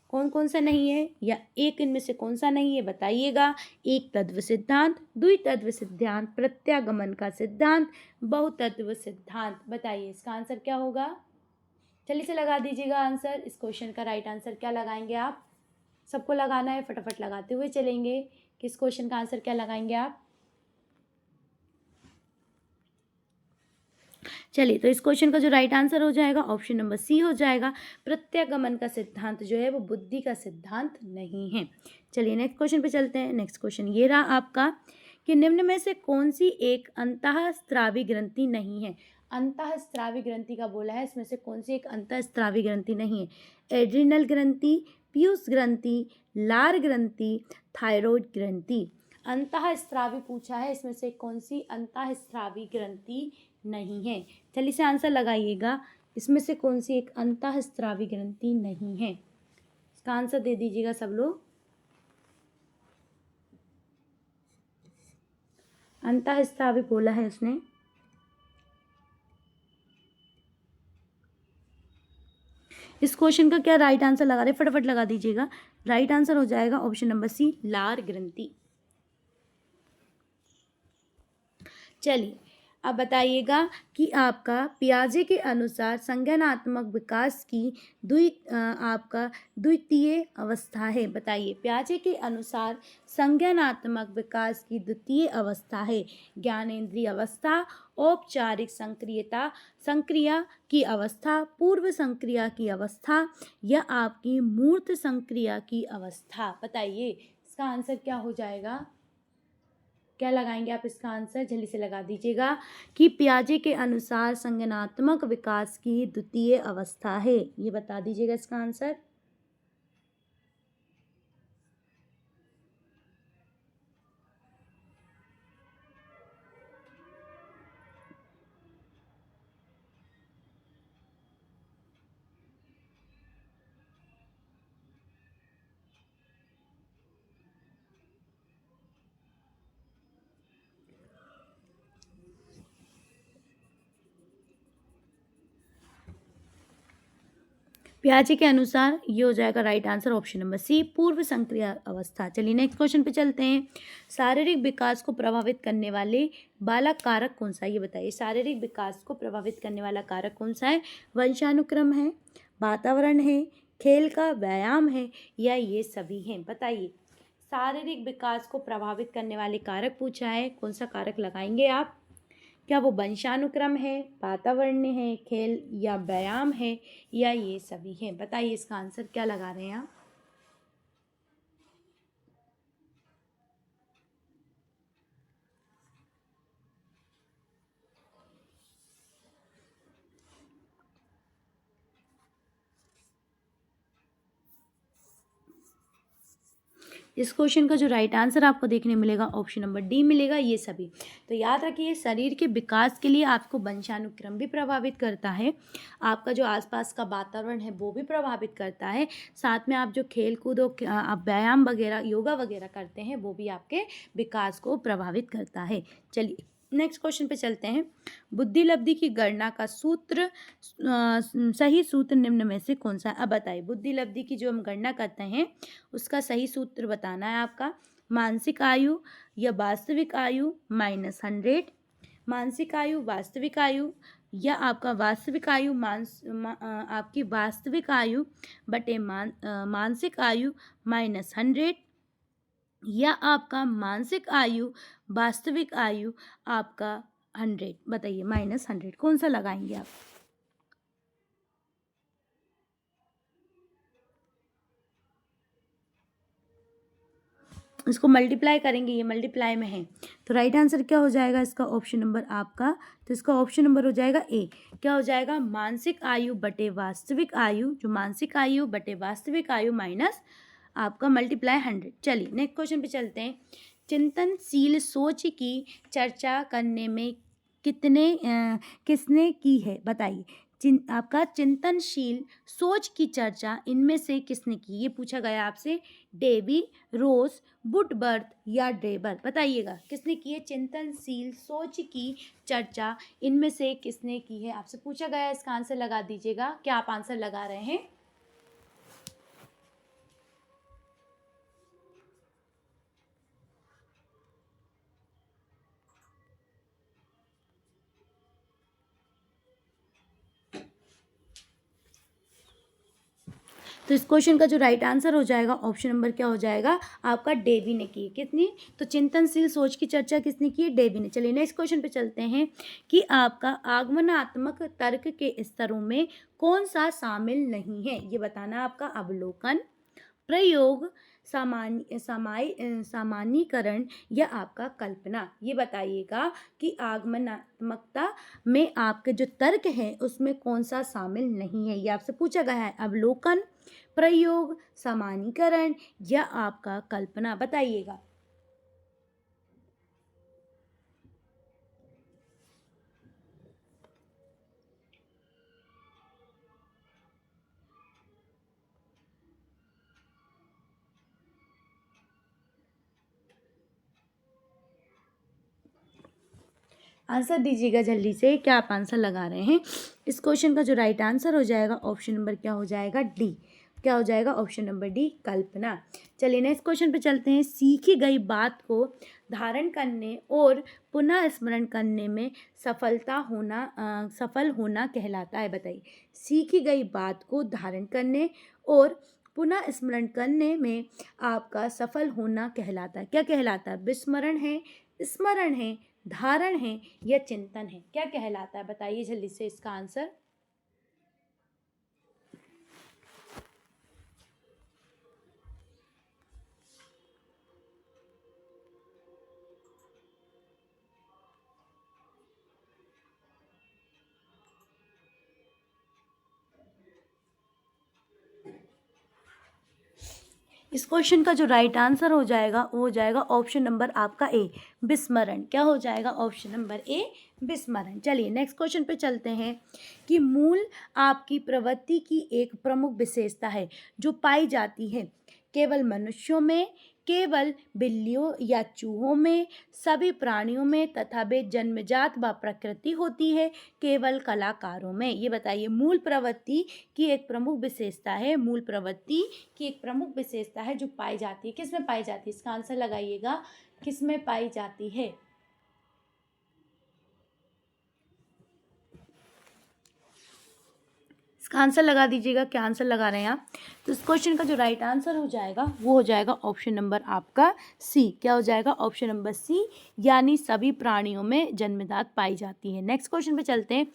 [SPEAKER 1] कौन कौन सा नहीं है, या एक इनमें से कौन सा नहीं है बताइएगा। एक तत्व सिद्धांत, द्वितत्व सिद्धांत, प्रत्यागमन का सिद्धांत, बहुतत्व सिद्धांत। बताइए इसका आंसर क्या होगा। जल्दी से लगा दीजिएगा आंसर। इस क्वेश्चन का राइट आंसर क्या लगाएंगे आप? सबको लगाना है, फटाफट लगाते हुए चलेंगे कि इस क्वेश्चन का आंसर क्या लगाएंगे आप। चलिए तो इस क्वेश्चन का जो राइट आंसर हो जाएगा ऑप्शन नंबर सी हो जाएगा। प्रत्यागमन का सिद्धांत जो है वो बुद्धि का सिद्धांत नहीं है। चलिए नेक्स्ट क्वेश्चन पे चलते हैं। नेक्स्ट क्वेश्चन ये रहा आपका कि निम्न में से कौन सी एक अंतःस्रावी ग्रंथि नहीं है? अंतःस्रावी ग्रंथि का बोला है, इसमें से कौन सी एक अंतःस्रावी ग्रंथि नहीं है? एड्रिनल ग्रंथि, पीयूष ग्रंथि, लार ग्रंथि, थायराइड ग्रंथि। अंतःस्रावी पूछा है, इसमें से कौन सी अंतःस्रावी ग्रंथि नहीं है? जल्दी से आंसर लगाइएगा। इसमें से कौन सी एक अंतःस्रावी ग्रंथि नहीं है? इसका आंसर दे दीजिएगा सब लोग। अंतःस्रावी बोला है उसने। इस क्वेश्चन का क्या राइट आंसर लगा रहे, फटाफट लगा दीजिएगा। राइट आंसर हो जाएगा ऑप्शन नंबर सी, लार ग्रंथि। चलिए अब बताइएगा कि आपका पियाजे के अनुसार संज्ञानात्मक विकास की आपका द्वितीय अवस्था है। बताइए पियाजे के अनुसार संज्ञानात्मक विकास की द्वितीय अवस्था है ज्ञानेंद्रिय अवस्था, औपचारिक संक्रिया की अवस्था, पूर्व संक्रिया की अवस्था, या आपकी मूर्त संक्रिया की अवस्था। बताइए इसका आंसर क्या हो जाएगा। क्या लगाएंगे आप इसका आंसर, जल्दी से लगा दीजिएगा कि पियाजे के अनुसार संज्ञानात्मक विकास की द्वितीय अवस्था है। ये बता दीजिएगा इसका आंसर। पियाजे के अनुसार ये हो जाएगा right answer option number C, पूर्व संक्रिया अवस्था। चलिए नेक्स्ट क्वेश्चन पे चलते हैं। शारीरिक विकास को प्रभावित करने वाले बालक कारक कौन सा है, ये बताइए। शारीरिक विकास को प्रभावित करने वाला कारक कौन सा है? वंशानुक्रम है, वातावरण है, खेल का व्यायाम है, या ये सभी हैं? बताइए शारीरिक विकास को प्रभावित करने वाले कारक पूछा है, कौन सा कारक लगाएंगे आप? क्या वो वंशानुक्रम है, वातावरण है, खेल या व्यायाम है, या ये सभी है? बताइए इसका आंसर क्या लगा रहे हैं आप। इस क्वेश्चन का जो राइट आंसर आपको देखने मिलेगा ऑप्शन नंबर डी मिलेगा, ये सभी। तो याद रखिए शरीर के विकास के लिए आपको वंशानुक्रम भी प्रभावित करता है, आपका जो आसपास का वातावरण है वो भी प्रभावित करता है, साथ में आप जो खेल कूद आप व्यायाम वगैरह योगा वगैरह करते हैं वो भी आपके विकास को प्रभावित करता है। चलिए नेक्स्ट क्वेश्चन पे चलते हैं। बुद्धि लब्धि की गणना का सूत्र, सही सूत्र निम्न में से कौन सा है? अब बताइए, बुद्धि लब्धि की जो हम गणना करते हैं उसका सही सूत्र बताना है आपका। मानसिक आयु या वास्तविक आयु माइनस 100, मानसिक आयु वास्तविक आयु, या आपका वास्तविक आयु आपकी वास्तविक आयु बटे मानसिक आयु माइनस 100, या आपका मानसिक आयु वास्तविक आयु आपका 100। बताइए माइनस 100 कौन सा लगाएंगे आप? इसको मल्टीप्लाई करेंगे, ये मल्टीप्लाई में है, तो राइट आंसर क्या हो जाएगा इसका? ऑप्शन नंबर आपका, तो इसका ऑप्शन नंबर हो जाएगा ए। क्या हो जाएगा? मानसिक आयु बटे वास्तविक आयु, जो मानसिक आयु बटे वास्तविक आयु माइनस आपका मल्टीप्लाई 100। चलिए नेक्स्ट क्वेश्चन पे चलते हैं। चिंतनशील सोच की चर्चा करने में किसने की है? बताइए। आपका चिंतनशील सोच की चर्चा इनमें से किसने की? ये पूछा गया आपसे। डेवी, रोज, वुडवर्थ या ड्रेबर? बताइएगा किसने की है चिंतनशील सोच की चर्चा, इनमें से किसने की है? आपसे पूछा गया है, इसका आंसर लगा दीजिएगा। क्या आप आंसर लगा रहे हैं? तो इस क्वेश्चन का जो राइट आंसर हो जाएगा ऑप्शन नंबर क्या हो जाएगा आपका? डेवी ने की। कितनी? तो चिंतनशील सोच की चर्चा किसने की? डेवी ने। चलिए नेक्स्ट क्वेश्चन पे चलते हैं कि आपका आगमनात्मक तर्क के स्तरों में कौन सा शामिल नहीं है? ये बताना आपका। अवलोकन, प्रयोग, सामान्यीकरण या आपका कल्पना। ये बताइएगा कि आगमनात्मकता में आपके जो तर्क है उसमें कौन सा शामिल नहीं है? ये आपसे पूछा गया है। अवलोकन, प्रयोग, सामान्यीकरण या आपका कल्पना? बताइएगा। आंसर दीजिएगा जल्दी से। क्या आप आंसर लगा रहे हैं? इस क्वेश्चन का जो राइट आंसर हो जाएगा ऑप्शन नंबर क्या हो जाएगा? डी। क्या हो जाएगा? ऑप्शन नंबर डी, कल्पना। चलिए नेक्स्ट क्वेश्चन पे चलते हैं। सीखी गई बात को धारण करने और पुनः स्मरण करने में सफल होना कहलाता है। बताइए। सीखी गई बात को धारण करने और पुनः स्मरण करने में आपका सफल होना कहलाता है। क्या कहलाता है? विस्मरण है, स्मरण है, धारण है या चिंतन है? क्या कहलाता है? बताइए जल्दी से इसका आंसर। इस क्वेश्चन का जो राइट आंसर हो जाएगा वो हो जाएगा ऑप्शन नंबर आपका ए, विस्मरण। क्या हो जाएगा? ऑप्शन नंबर ए, विस्मरण। चलिए नेक्स्ट क्वेश्चन पे चलते हैं कि मूल आपकी प्रवृत्ति की एक प्रमुख विशेषता है जो पाई जाती है केवल मनुष्यों में, केवल बिल्लियों या चूहों में, सभी प्राणियों में तथा वे जन्मजात व प्रकृति होती है केवल कलाकारों में। ये बताइए। मूल प्रवृत्ति की एक प्रमुख विशेषता है, मूल प्रवृत्ति की एक प्रमुख विशेषता है जो पाई जाती है। किस में पाई जाती है? इसका आंसर लगाइएगा। किस में पाई जाती है? इसका आंसर लगा दीजिएगा। क्या आंसर लगा रहे हैं आप? तो इस क्वेश्चन का जो राइट आंसर हो जाएगा वो हो जाएगा ऑप्शन नंबर आपका सी। क्या हो जाएगा? ऑप्शन नंबर सी, यानी सभी प्राणियों में जन्मजात पाई जाती है। नेक्स्ट क्वेश्चन पे चलते हैं।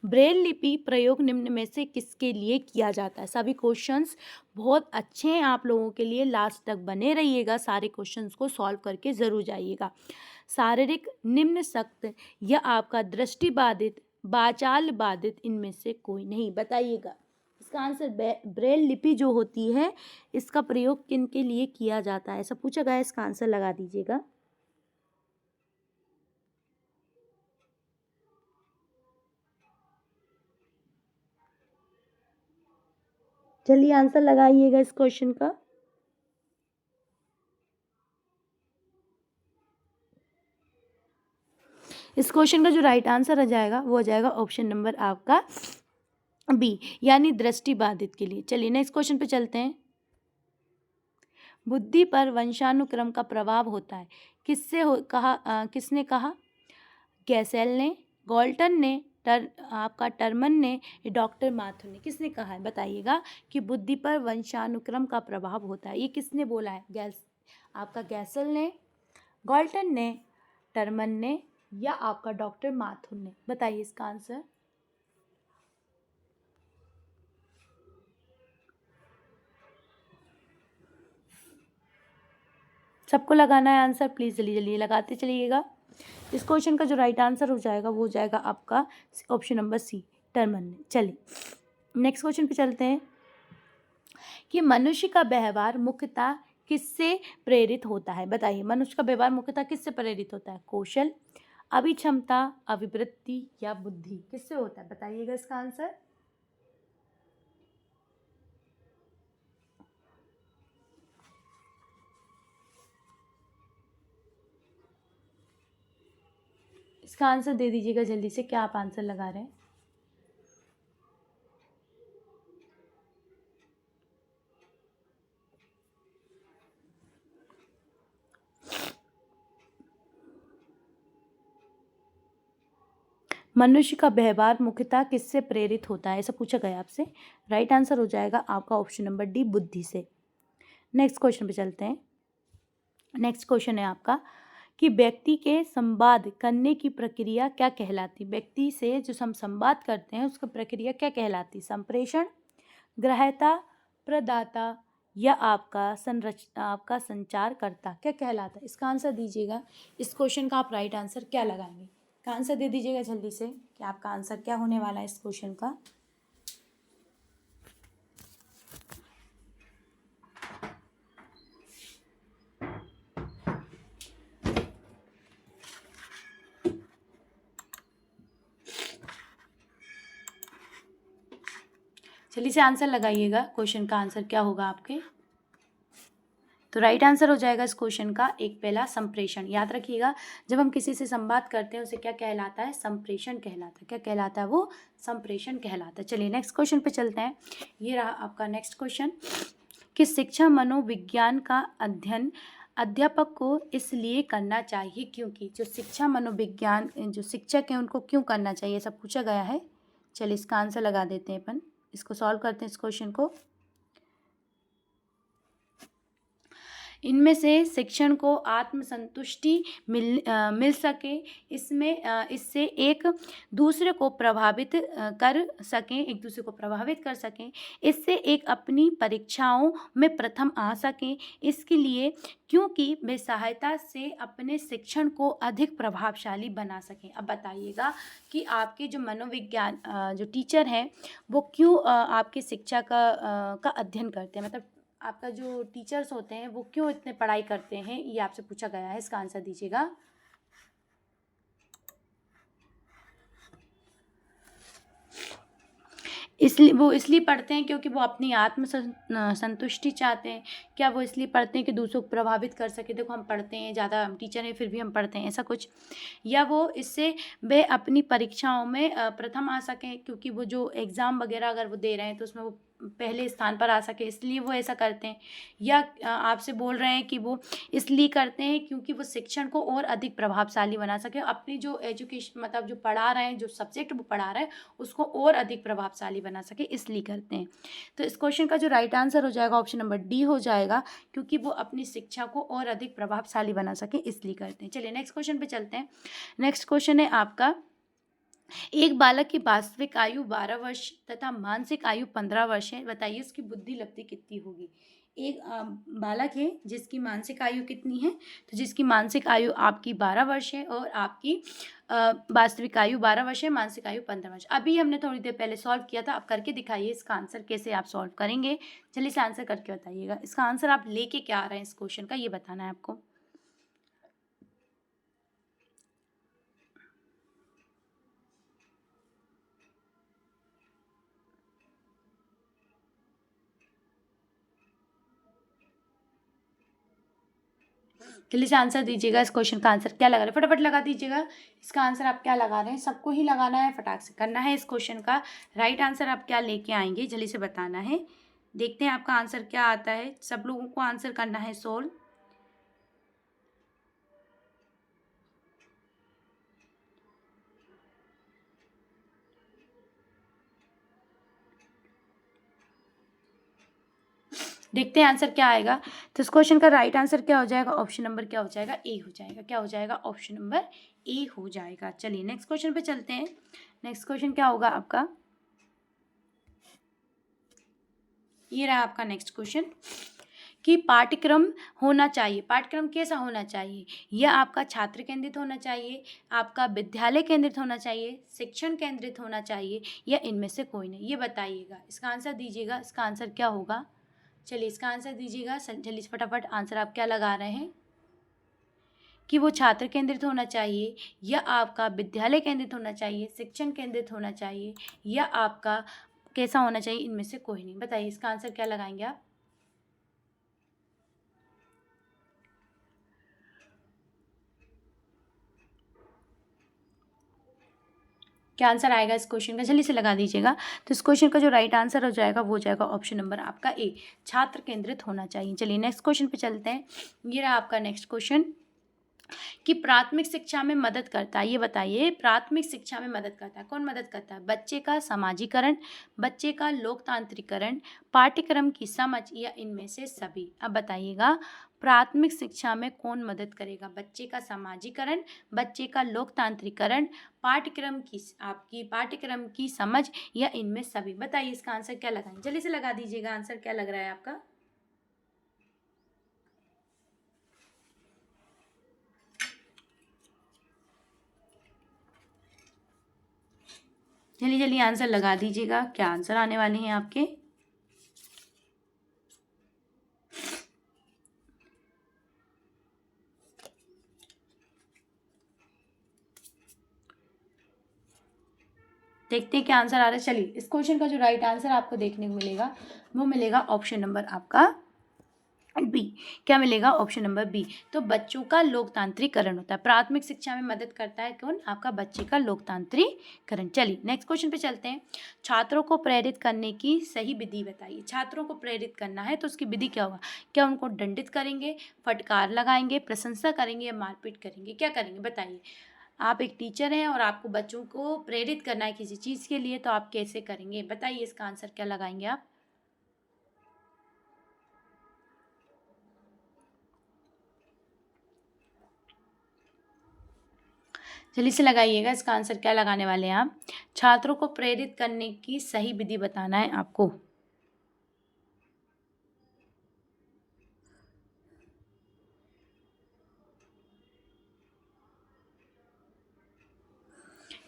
[SPEAKER 1] ब्रेल लिपि प्रयोग निम्न में से किसके लिए किया जाता है? सभी क्वेश्चंस बहुत अच्छे हैं आप लोगों के लिए, लास्ट तक बने रहिएगा, सारे क्वेश्चंस को सॉल्व करके ज़रूर जाइएगा। शारीरिक, निम्न सक्त या आपका दृष्टिबाधित, वाचाल बाधित, इनमें से कोई नहीं। बताइएगा। इसका आंसर ब्रेल लिपि जो होती है इसका प्रयोग किन के लिए किया जाता है? ऐसा पूछा गया है। इसका आंसर लगा दीजिएगा। चलिए आंसर लगाइएगा इस क्वेश्चन का। इस क्वेश्चन का जो राइट आंसर आ जाएगा वो आ जाएगा ऑप्शन नंबर आपका बी, यानी दृष्टि बाधित के लिए। चलिए नेक्स्ट क्वेश्चन पे चलते हैं। बुद्धि पर वंशानुक्रम का प्रभाव होता है, किसने कहा? गैसेल ने, गॉल्टन ने, आपका टर्मन ने, डॉक्टर माथुर ने, किसने कहा है बताइएगा कि बुद्धि पर वंशानुक्रम का प्रभाव होता है? ये किसने बोला है? आपका गैसेल ने, गॉल्टन ने, टर्मन ने या आपका डॉक्टर माथुर ने? बताइए इसका आंसर। सबको लगाना है आंसर, प्लीज़ जल्दी जल्दी लगाते चलिएगा। इस क्वेश्चन का जो राइट आंसर हो जाएगा वो हो जाएगा आपका ऑप्शन नंबर सी, टर्मन ने। चलिए नेक्स्ट क्वेश्चन पे चलते हैं कि मनुष्य का व्यवहार मुख्यतः किससे प्रेरित होता है? बताइए मनुष्य का व्यवहार मुख्यतः किससे प्रेरित होता है? कौशल, अभिक्षमता, अभिवृत्ति या बुद्धि? किससे होता है बताइएगा इसका आंसर। इसका आंसर दे दीजिएगा जल्दी से, क्या आप आंसर लगा रहे हैं? मनुष्य का व्यवहार मुख्यतः किससे प्रेरित होता है, ऐसा पूछा गया आपसे। राइट आंसर हो जाएगा आपका ऑप्शन नंबर डी, बुद्धि से। नेक्स्ट क्वेश्चन पे चलते हैं। नेक्स्ट क्वेश्चन है आपका कि व्यक्ति के संवाद करने की प्रक्रिया क्या कहलाती? व्यक्ति से जो हम संवाद करते हैं उसका प्रक्रिया क्या कहलाती? संप्रेषण, ग्राह्यता, प्रदाता या आपका संचारकर्ता क्या कहलाता है? इसका आंसर दीजिएगा। इस क्वेश्चन का आप राइट आंसर क्या लगाएंगे? का आंसर दे दीजिएगा जल्दी से कि आपका आंसर क्या होने वाला है इस क्वेश्चन का। जल्दी से आंसर लगाइएगा, क्वेश्चन का आंसर क्या होगा आपके। तो राइट आंसर हो जाएगा इस क्वेश्चन का एक पहला, संप्रेषण। याद रखिएगा जब हम किसी से संवाद करते हैं उसे क्या कहलाता है? संप्रेषण कहलाता है। क्या कहलाता है वो? संप्रेषण कहलाता है। चलिए नेक्स्ट क्वेश्चन पे चलते हैं। ये रहा आपका नेक्स्ट क्वेश्चन कि शिक्षा मनोविज्ञान का अध्ययन अध्यापक को इसलिए करना चाहिए क्योंकि? जो शिक्षा मनोविज्ञान जो शिक्षक हैं उनको क्यों करना चाहिए, ऐसा पूछा गया है। चलिए इसका आंसर लगा देते हैं अपन, इसको सॉल्व करते हैं इस क्वेश्चन को। इनमें से शिक्षण को आत्मसंतुष्टि मिल सके, इससे एक दूसरे को प्रभावित कर सकें, एक दूसरे को प्रभावित कर सकें, इससे एक अपनी परीक्षाओं में प्रथम आ सकें, इसके लिए क्योंकि वे सहायता से अपने शिक्षण को अधिक प्रभावशाली बना सकें। अब बताइएगा कि आपके जो मनोविज्ञान जो टीचर हैं वो क्यों आपके शिक्षा का अध्ययन करते हैं, मतलब आपका जो टीचर्स होते हैं वो क्यों इतने पढ़ाई करते हैं, ये आपसे पूछा गया है। इसका आंसर दीजिएगा। इसलिए पढ़ते हैं क्योंकि वो अपनी संतुष्टि चाहते हैं। क्या वो इसलिए पढ़ते हैं कि दूसरों को प्रभावित कर सके? देखो हम पढ़ते हैं, ज़्यादा हम टीचर हैं फिर भी हम पढ़ते हैं, ऐसा कुछ। या वो इससे वे अपनी परीक्षाओं में प्रथम आ सकें, क्योंकि वो जो एग्ज़ाम वगैरह अगर वो दे रहे हैं तो उसमें वो पहले स्थान पर आ सके, इसलिए वो ऐसा करते हैं। या आपसे बोल रहे हैं कि वो इसलिए करते हैं क्योंकि वो शिक्षण को और अधिक प्रभावशाली बना सके, अपनी जो एजुकेशन मतलब जो पढ़ा रहे हैं, जो सब्जेक्ट वो पढ़ा रहे हैं उसको और अधिक प्रभावशाली बना सके, इसलिए करते हैं। तो इस क्वेश्चन का जो राइट आंसर हो जाएगा ऑप्शन नंबर डी हो जाएगा, क्योंकि वो अपनी शिक्षा को और अधिक प्रभावशाली बना सके, इसलिए करते हैं। चलिए नेक्स्ट क्वेश्चन पे चलते हैं। नेक्स्ट क्वेश्चन है आपका, एक बालक की वास्तविक आयु 12 वर्ष तथा मानसिक आयु 15 वर्ष है, बताइए उसकी बुद्धि लब्धि कितनी होगी। एक बालक है जिसकी मानसिक आयु कितनी है, तो जिसकी मानसिक आयु आपकी 12 वर्ष है और आपकी वास्तविक आयु 12 वर्ष है, मानसिक आयु 15 वर्ष। अभी हमने थोड़ी देर पहले सॉल्व किया था, अब करके दिखाइए इसका आंसर कैसे आप सॉल्व करेंगे। चलिए इसे आंसर करके बताइएगा। इसका आंसर आप लेके क्या आ रहे हैं इस क्वेश्चन का, ये बताना है आपको। जल्दी से आंसर दीजिएगा। इस क्वेश्चन का आंसर क्या लगा रहे हैं, फटाफट लगा दीजिएगा। इसका आंसर आप क्या लगा रहे हैं, सबको ही लगाना है, फटाक से करना है। इस क्वेश्चन का राइट आंसर आप क्या लेके आएंगे, जल्दी से बताना है। देखते हैं आपका आंसर क्या आता है। सब लोगों को आंसर करना है सोल्व। देखते हैं आंसर क्या आएगा। तो इस क्वेश्चन का राइट आंसर क्या हो जाएगा, ऑप्शन नंबर क्या हो जाएगा, ए हो जाएगा। क्या हो जाएगा, ऑप्शन नंबर ए हो जाएगा। चलिए नेक्स्ट क्वेश्चन पे चलते हैं। नेक्स्ट क्वेश्चन क्या होगा आपका, ये रहा आपका नेक्स्ट क्वेश्चन कि पाठ्यक्रम होना चाहिए, पाठ्यक्रम कैसा होना चाहिए। यह आपका छात्र केंद्रित होना चाहिए, आपका विद्यालय केंद्रित होना चाहिए, शिक्षण केंद्रित होना चाहिए, या इनमें से कोई नहीं, ये बताइएगा। इसका आंसर दीजिएगा। इसका आंसर क्या होगा, चलिए इसका आंसर दीजिएगा जल्दी से फटाफट। आंसर आप क्या लगा रहे हैं कि वो छात्र केंद्रित होना चाहिए, या आपका विद्यालय केंद्रित होना चाहिए, शिक्षण केंद्रित होना चाहिए, या आपका कैसा होना चाहिए, इनमें से कोई नहीं। बताइए इसका आंसर क्या लगाएंगे आप। क्या आंसर आएगा इस क्वेश्चन का, जल्दी से लगा दीजिएगा। तो इस क्वेश्चन का जो राइट आंसर हो जाएगा वो हो जाएगा ऑप्शन नंबर आपका ए, छात्र केंद्रित होना चाहिए। चलिए नेक्स्ट क्वेश्चन पे चलते हैं। ये रहा आपका नेक्स्ट क्वेश्चन कि प्राथमिक शिक्षा में मदद करता है, ये बताइए प्राथमिक शिक्षा में मदद करता है, कौन मदद करता है। बच्चे का समाजीकरण, बच्चे का लोकतांत्रिकरण, पाठ्यक्रम की समझ, या इनमें से सभी। अब बताइएगा प्राथमिक शिक्षा में कौन मदद करेगा। बच्चे का समाजीकरण, बच्चे का लोकतांत्रिकरण, पाठ्यक्रम की आपकी पाठ्यक्रम की समझ, या इनमें सभी। बताइए इसका आंसर क्या लगाएंगे, जल्दी से लगा दीजिएगा। आंसर क्या लग रहा है आपका, जल्दी जल्दी आंसर लगा दीजिएगा। क्या आंसर आने वाले हैं आपके, देखते हैं क्या आंसर आ रहा है। चलिए इस क्वेश्चन का जो राइट आंसर आपको देखने को मिलेगा वो मिलेगा ऑप्शन नंबर आपका बी। क्या मिलेगा, ऑप्शन नंबर बी। तो बच्चों का लोकतांत्रिकरण होता है, प्राथमिक शिक्षा में मदद करता है कौन, आपका बच्चे का लोकतांत्रिकरण। चलिए नेक्स्ट क्वेश्चन पे चलते हैं। छात्रों को प्रेरित करने की सही विधि बताइए। छात्रों को प्रेरित करना है तो उसकी विधि क्या होगा। क्या उनको दंडित करेंगे, फटकार लगाएंगे, प्रशंसा करेंगे, या मारपीट करेंगे, क्या करेंगे बताइए। आप एक टीचर हैं और आपको बच्चों को प्रेरित करना है किसी चीज़ के लिए, तो आप कैसे करेंगे बताइए। इसका आंसर क्या लगाएंगे आप, जल्दी से लगाइएगा। इसका आंसर क्या लगाने वाले हैं आप। छात्रों को प्रेरित करने की सही विधि बताना है आपको।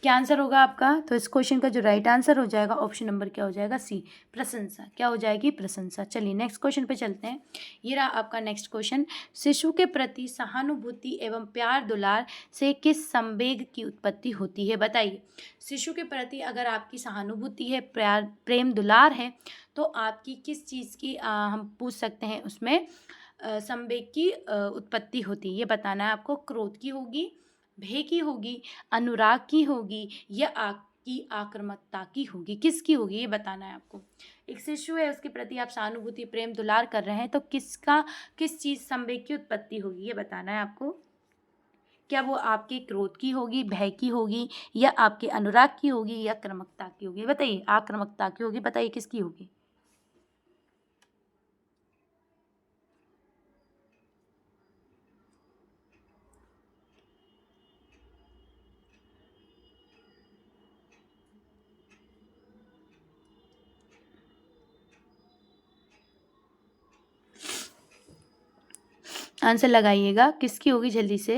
[SPEAKER 1] क्या आंसर होगा आपका, तो इस क्वेश्चन का जो राइट आंसर हो जाएगा ऑप्शन नंबर क्या हो जाएगा, सी, प्रशंसा। क्या हो जाएगी, प्रशंसा। चलिए नेक्स्ट क्वेश्चन पे चलते हैं। ये रहा आपका नेक्स्ट क्वेश्चन। शिशु के प्रति सहानुभूति एवं प्यार दुलार से किस संवेग की उत्पत्ति होती है बताइए। शिशु के प्रति अगर आपकी सहानुभूति है, प्यार, प्रेम, दुलार है, तो आपकी किस चीज़ की हम पूछ सकते हैं उसमें संवेग की उत्पत्ति होती है, ये बताना है आपको। क्रोध की होगी, भय की होगी, अनुराग की होगी, या आपकी आक्रामकता की होगी, किसकी होगी ये बताना है आपको। एक शिशु है, उसके प्रति आप सहानुभूति, प्रेम, दुलार कर रहे हैं, तो किस चीज़ संवेग की उत्पत्ति होगी ये बताना है आपको। क्या वो आपके क्रोध की होगी, भय की होगी, या आपके अनुराग की होगी, या आक्रामकता की होगी बताइए। आक्रामकता की होगी, बताइए किसकी होगी। आंसर लगाइएगा, किसकी होगी जल्दी से।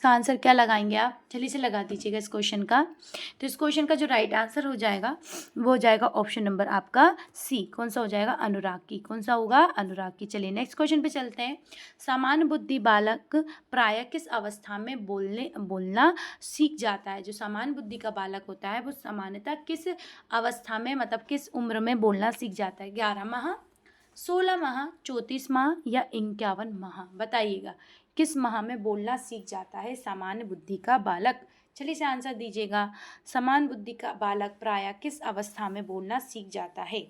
[SPEAKER 1] इसका आंसर क्या लगाएंगे आप? जल्दी से लगा दीजिएगा इस क्वेश्चन का। तो इस क्वेश्चन का जो राइट आंसर हो जाएगा वो हो जाएगा ऑप्शन नंबर आपका सी। कौन सा हो जाएगा? अनुराग की। कौन सा होगा? अनुराग की। चलिए नेक्स्ट क्वेश्चन पे चलते हैं। सामान्य बुद्धि बालक प्रायः किस अवस्था में बोलना सीख जाता है? जो सामान्य बुद्धि का बालक होता है वो सामान्यतः किस अवस्था में, मतलब किस उम्र में बोलना सीख जाता है? 11 माह, 16 माह, 34 माह या 51 माह? बताइएगा किस माह में बोलना सीख जाता है सामान्य बुद्धि का बालक? चलिए से आंसर दीजिएगा। सामान्य बुद्धि का बालक प्रायः किस अवस्था में बोलना सीख जाता है?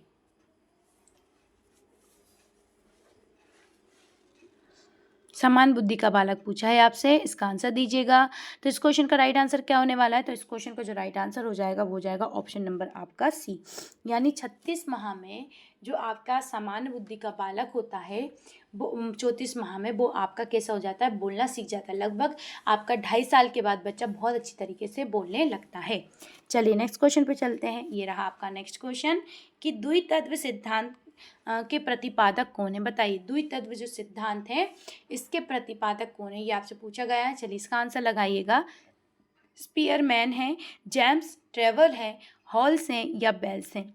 [SPEAKER 1] समान बुद्धि का बालक पूछा है आपसे, इसका आंसर दीजिएगा। तो इस क्वेश्चन का राइट आंसर क्या होने वाला है? तो इस क्वेश्चन का जो राइट आंसर हो जाएगा वो हो जाएगा ऑप्शन नंबर आपका सी। यानी 36 माह में जो आपका सामान्य बुद्धि का बालक होता है वो 34 माह में वो आपका कैसा हो जाता है? बोलना सीख जाता है। लगभग आपका 2.5 साल के बाद बच्चा बहुत अच्छी तरीके से बोलने लगता है। चलिए नेक्स्ट क्वेश्चन पे चलते हैं। ये रहा आपका नेक्स्ट क्वेश्चन कि द्वितत्व सिद्धांत के प्रतिपादक कौन है? बताइए द्वितत्व जो सिद्धांत है इसके प्रतिपादक कौन है? ये आपसे पूछा गया है। चलिए इसका आंसर लगाइएगा। स्पीयरमैन है, जेम्स ट्रेवल है, हॉल्स हैं या बेल्स हैं?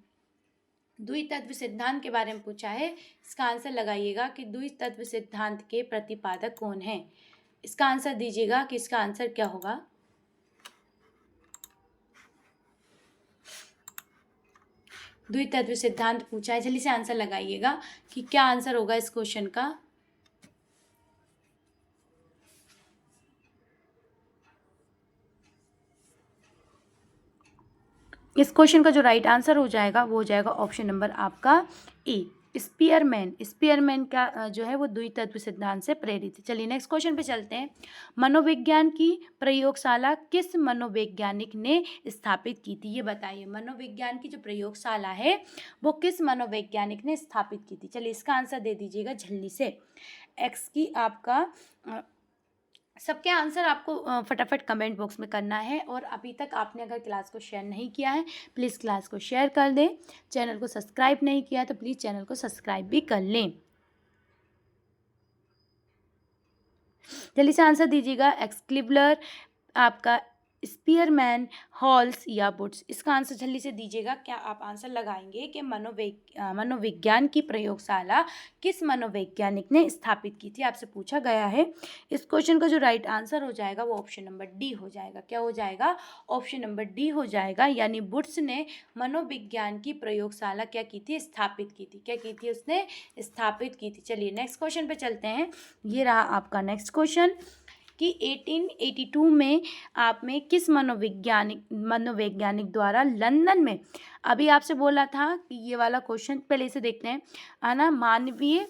[SPEAKER 1] द्वितत्व सिद्धांत के बारे में पूछा है। इसका आंसर लगाइएगा कि द्वितत्व सिद्धांत के प्रतिपादक कौन है। इसका आंसर दीजिएगा कि इसका आंसर क्या होगा। द्वितत्व सिद्धांत पूछा है, जल्दी से आंसर लगाइएगा कि क्या आंसर होगा इस क्वेश्चन का। इस क्वेश्चन का जो राइट आंसर हो जाएगा वो हो जाएगा ऑप्शन नंबर आपका ए, स्पीयरमैन का जो है वो द्वितत्व सिद्धांत से प्रेरित है। चलिए नेक्स्ट क्वेश्चन पे चलते हैं। मनोविज्ञान की प्रयोगशाला किस मनोवैज्ञानिक ने स्थापित की थी? ये बताइए मनोविज्ञान की जो प्रयोगशाला है वो किस मनोवैज्ञानिक ने स्थापित की थी? चलिए इसका आंसर दे दीजिएगा जल्दी से। एक्स की आपका सबके आंसर आपको फटाफट कमेंट बॉक्स में करना है। और अभी तक आपने अगर क्लास को शेयर नहीं किया है प्लीज़ क्लास को शेयर कर दें। चैनल को सब्सक्राइब नहीं किया है तो प्लीज़ चैनल को सब्सक्राइब भी कर लें। जल्दी से आंसर दीजिएगा। एक्सक्लिबलर, आपका स्पीयरमैन, हॉल्स या बुट्स? इसका आंसर जल्दी से दीजिएगा। क्या आप आंसर लगाएंगे कि मनोविज्ञान की प्रयोगशाला किस मनोवैज्ञानिक ने स्थापित की थी? आपसे पूछा गया है। इस क्वेश्चन का जो राइट आंसर हो जाएगा वो ऑप्शन नंबर डी हो जाएगा। क्या हो जाएगा? ऑप्शन नंबर डी हो जाएगा। यानी बुट्स ने मनोविज्ञान की प्रयोगशाला क्या की थी? स्थापित की थी। क्या की थी? उसने स्थापित की थी। चलिए नेक्स्ट क्वेश्चन पे चलते हैं। ये रहा आपका नेक्स्ट क्वेश्चन कि 1882 में आप में किस मनोवैज्ञानिक द्वारा लंदन में, अभी आपसे बोला था कि ये वाला क्वेश्चन पहले से देखते हैं, है ना, मानवीय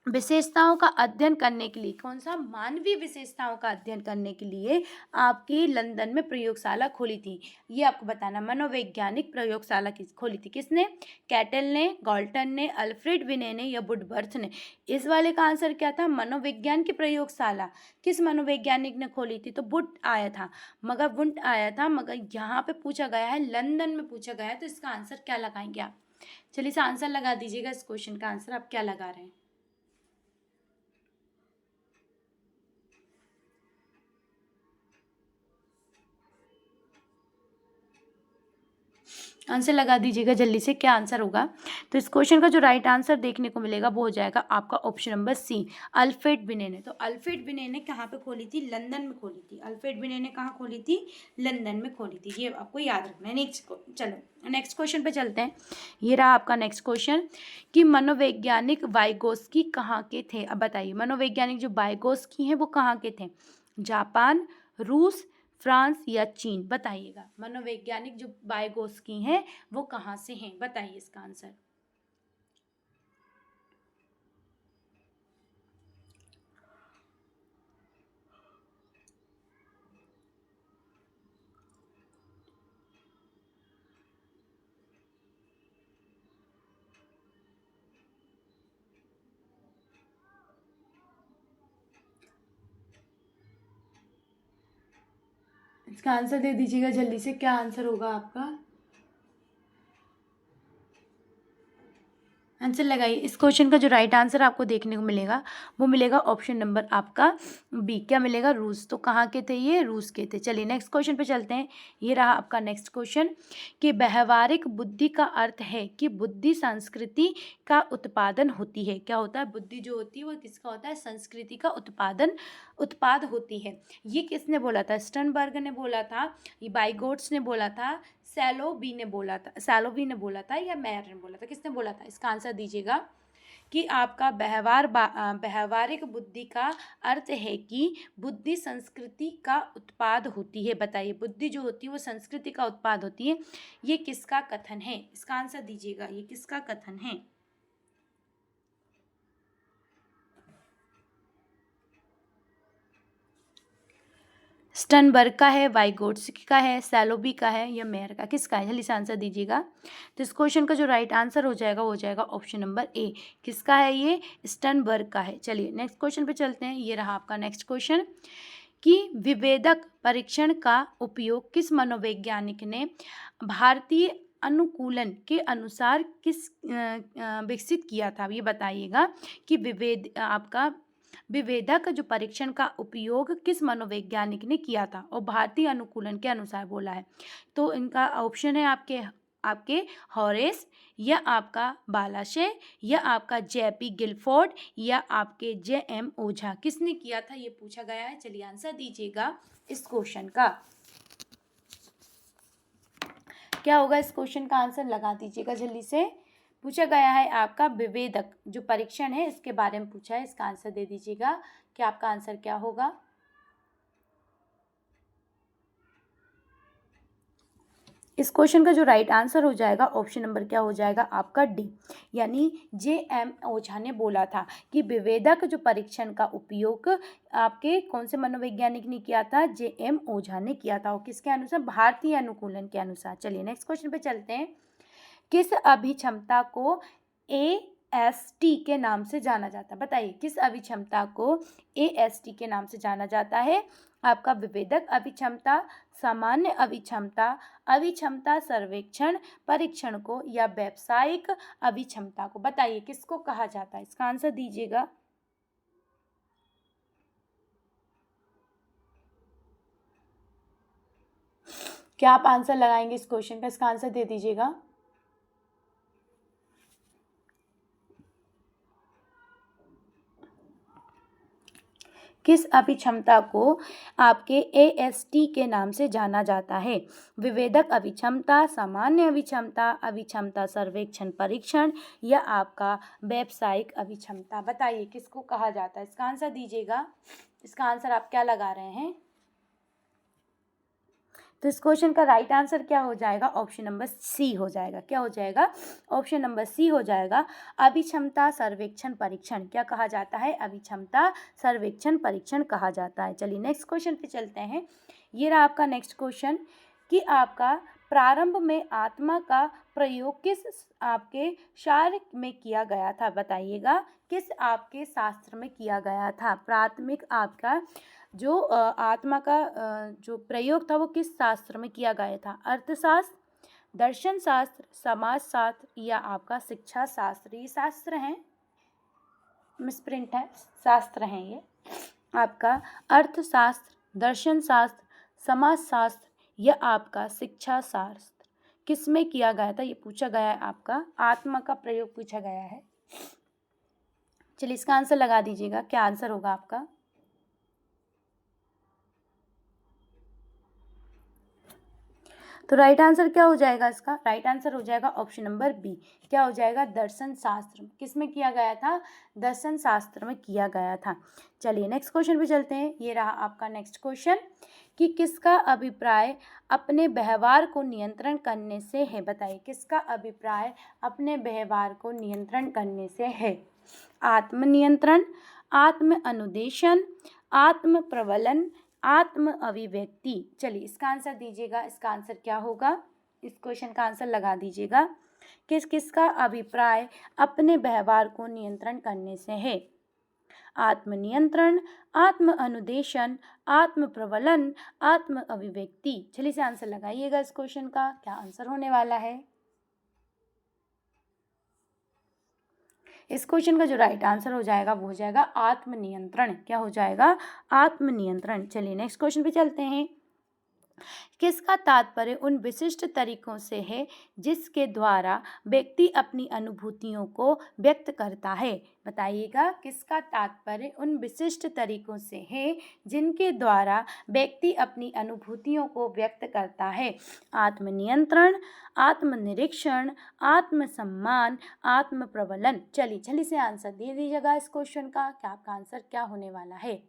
[SPEAKER 1] विशेषताओं का अध्ययन करने के लिए, कौन सा? मानवीय विशेषताओं का अध्ययन करने के लिए आपकी लंदन में प्रयोगशाला खोली थी। ये आपको बताना। मनोवैज्ञानिक प्रयोगशाला खोली थी किसने? कैटल ने, गाल्टन ने, अल्फ्रेड बिने ने या वुडवर्थ ने? इस वाले का आंसर क्या था? मनोविज्ञान की प्रयोगशाला किस मनोवैज्ञानिक ने खोली थी? तो वुड आया था, मगर यहाँ पे पूछा गया है लंदन में पूछा गया है। तो इसका आंसर क्या लगाएंगे आप? चलिए इसे आंसर लगा दीजिएगा। इस क्वेश्चन का आंसर आप क्या लगा रहे हैं? आंसर लगा दीजिएगा जल्दी से। क्या आंसर होगा? तो इस क्वेश्चन का जो राइट आंसर देखने को मिलेगा वो हो जाएगा आपका ऑप्शन नंबर सी, अल्फ्रेड बिने ने। तो अल्फ्रेड बिने ने कहाँ पे खोली थी? लंदन में खोली थी। अल्फ्रेड बिने ने कहाँ खोली थी? लंदन में खोली थी। ये आपको याद रखना है। चलो नेक्स्ट क्वेश्चन पे चलते हैं। ये रहा आपका नेक्स्ट क्वेश्चन कि मनोवैज्ञानिक वाइगोस्की कहाँ के थे? अब बताइए मनोवैज्ञानिक जो वाइगोस्की हैं वो कहाँ के थे? जापान, रूस, फ्रांस या चीन? बताइएगा मनोवैज्ञानिक जो वाइगोस्की हैं वो कहाँ से हैं? बताइए इसका आंसर। इसका आंसर दे दीजिएगा जल्दी से। क्या आंसर होगा आपका? आंसर लगाइए। इस क्वेश्चन का जो राइट आंसर आपको देखने को मिलेगा वो मिलेगा ऑप्शन नंबर आपका बी। क्या मिलेगा? रूस। तो कहाँ के थे ये? रूस के थे। चलिए नेक्स्ट क्वेश्चन पे चलते हैं। ये रहा आपका नेक्स्ट क्वेश्चन कि व्यवहारिक बुद्धि का अर्थ है कि बुद्धि संस्कृति का उत्पादन होती है। क्या होता है? बुद्धि जो होती है वो किसका होता है? संस्कृति का उत्पाद होती है। ये किसने बोला था? स्टर्नबर्ग ने बोला था, ये बाइगोट्स ने बोला था, सैलोवी ने बोला था या मेयर ने बोला था? किसने बोला था? इसका आंसर दीजिएगा कि आपका व्यवहारिक बुद्धि का अर्थ है कि बुद्धि संस्कृति का उत्पाद होती है। बताइए, बुद्धि जो होती है वो संस्कृति का उत्पाद होती है। ये किसका कथन है? इसका आंसर दीजिएगा, ये किसका कथन है? स्टर्नबर्ग का है, वाइगोट्स्की का है, सैलोवी का है या मेयर का? किसका है? जल्दी से आंसर दीजिएगा। तो इस क्वेश्चन का जो राइट आंसर हो जाएगा वो हो जाएगा ऑप्शन नंबर ए। किसका है ये? स्टर्नबर्ग का है। चलिए नेक्स्ट क्वेश्चन पे चलते हैं। ये रहा आपका नेक्स्ट क्वेश्चन कि विभेदक परीक्षण का उपयोग किस मनोवैज्ञानिक ने भारतीय अनुकूलन के अनुसार विकसित किया था? ये बताइएगा कि विभेदक जो परीक्षण का उपयोग किस मनोवैज्ञानिक ने किया था और भारतीय अनुकूलन के अनुसार बोला है। तो इनका ऑप्शन है आपके हॉरेस या आपका बालाशय या आपका जेपी गिलफोर्ड या आपके जेएम ओझा। किसने किया था ये पूछा गया है। चलिए आंसर दीजिएगा इस क्वेश्चन का। क्या होगा इस क्वेश्चन का आंसर? लगा दीजिएगा जल्दी से। पूछा गया है आपका विभेदक जो परीक्षण है इसके बारे में पूछा है। इसका आंसर दे दीजिएगा कि आपका आंसर क्या होगा। इस क्वेश्चन का जो राइट आंसर हो जाएगा ऑप्शन नंबर क्या हो जाएगा आपका डी, यानी जेएम ओझा ने बोला था कि विभेदक जो परीक्षण का उपयोग आपके कौन से मनोवैज्ञानिक ने किया था? जेएम ओझा ने किया था। और किसके अनुसार? भारतीय अनुकूलन के अनुसार। चलिए नेक्स्ट क्वेश्चन पे चलते हैं। किस अभिक्षमता को AST के नाम से जाना जाता है? बताइए, किस अभिक्षमता को AST के नाम से जाना जाता है? आपका विभेदक अभिक्षमता, सामान्य अभिक्षमता, अभिक्षमता सर्वेक्षण परीक्षण को या व्यावसायिक अभिक्षमता को? बताइए किसको कहा जाता है? इसका आंसर दीजिएगा। क्या आप आंसर लगाएंगे इस क्वेश्चन का? इसका आंसर दे दीजिएगा। किस अभिक्षमता को आपके AST के नाम से जाना जाता है? विभेदक अभिक्षमता, सामान्य अभिक्षमता, अभिक्षमता सर्वेक्षण परीक्षण या आपका व्यावसायिक अभिक्षमता? बताइए किसको कहा जाता है? इसका आंसर दीजिएगा। इसका आंसर आप क्या लगा रहे हैं? तो इस क्वेश्चन का राइट आंसर क्या हो जाएगा? ऑप्शन नंबर सी हो जाएगा। क्या हो जाएगा? ऑप्शन नंबर सी हो जाएगा। अभिक्षमता सर्वेक्षण परीक्षण क्या कहा जाता है? अभिक्षमता सर्वेक्षण परीक्षण कहा जाता है। चलिए नेक्स्ट क्वेश्चन पे चलते हैं। ये रहा आपका नेक्स्ट क्वेश्चन कि आपका प्रारंभ में आत्मा का प्रयोग किस आपके शास्त्र में किया गया था? बताइएगा किस आपके शास्त्र में किया गया था? प्राथमिक आपका जो आत्मा का जो प्रयोग था वो किस शास्त्र में किया गया था? अर्थशास्त्र, दर्शन शास्त्र, समाज शास्त्र या आपका शिक्षा शास्त्र? ये शास्त्र हैं, मिसप्रिंट है, शास्त्र हैं ये। आपका अर्थशास्त्र, दर्शन शास्त्र, समाज शास्त्र या आपका शिक्षा शास्त्र किस में किया गया था? ये पूछा गया है। आपका आत्मा का प्रयोग पूछा गया है। चलिए इसका आंसर लगा दीजिएगा। क्या आंसर होगा आपका? तो राइट आंसर क्या हो जाएगा इसका? राइट आंसर हो जाएगा ऑप्शन नंबर बी। क्या हो जाएगा? दर्शन शास्त्र। किस में किया गया था? दर्शन शास्त्र में किया गया था। चलिए नेक्स्ट क्वेश्चन पे चलते हैं। ये रहा आपका नेक्स्ट क्वेश्चन कि किसका अभिप्राय अपने व्यवहार को नियंत्रण करने से है? बताइए किसका अभिप्राय अपने व्यवहार को नियंत्रण करने से है? आत्मनियंत्रण, आत्म अनुदेशन, आत्म प्रबलन, आत्म अभिव्यक्ति? चलिए इसका आंसर दीजिएगा। इसका आंसर क्या होगा? इस क्वेश्चन का आंसर लगा दीजिएगा। किसका अभिप्राय अपने व्यवहार को नियंत्रण करने से है? आत्मनियंत्रण, आत्म अनुदेशन, आत्म प्रबलन, आत्म अभिव्यक्ति? चलिए इसे आंसर लगाइएगा इस क्वेश्चन का। क्या आंसर होने वाला है? इस क्वेश्चन का जो राइट आंसर हो जाएगा वो हो जाएगा आत्मनियंत्रण। क्या हो जाएगा? आत्मनियंत्रण। चलिए नेक्स्ट क्वेश्चन पे चलते हैं। किसका तात्पर्य उन विशिष्ट तरीकों से है जिसके द्वारा व्यक्ति अपनी अनुभूतियों को व्यक्त करता है? बताइएगा, किसका तात्पर्य उन विशिष्ट तरीकों से है जिनके द्वारा व्यक्ति अपनी अनुभूतियों को व्यक्त करता है? आत्मनियंत्रण, आत्मनिरीक्षण, आत्मसम्मान, आत्मप्रबलन। चलिए जल्दी से आंसर दे दीजिएगा इस क्वेश्चन का, क्या आपका आंसर क्या होने वाला है?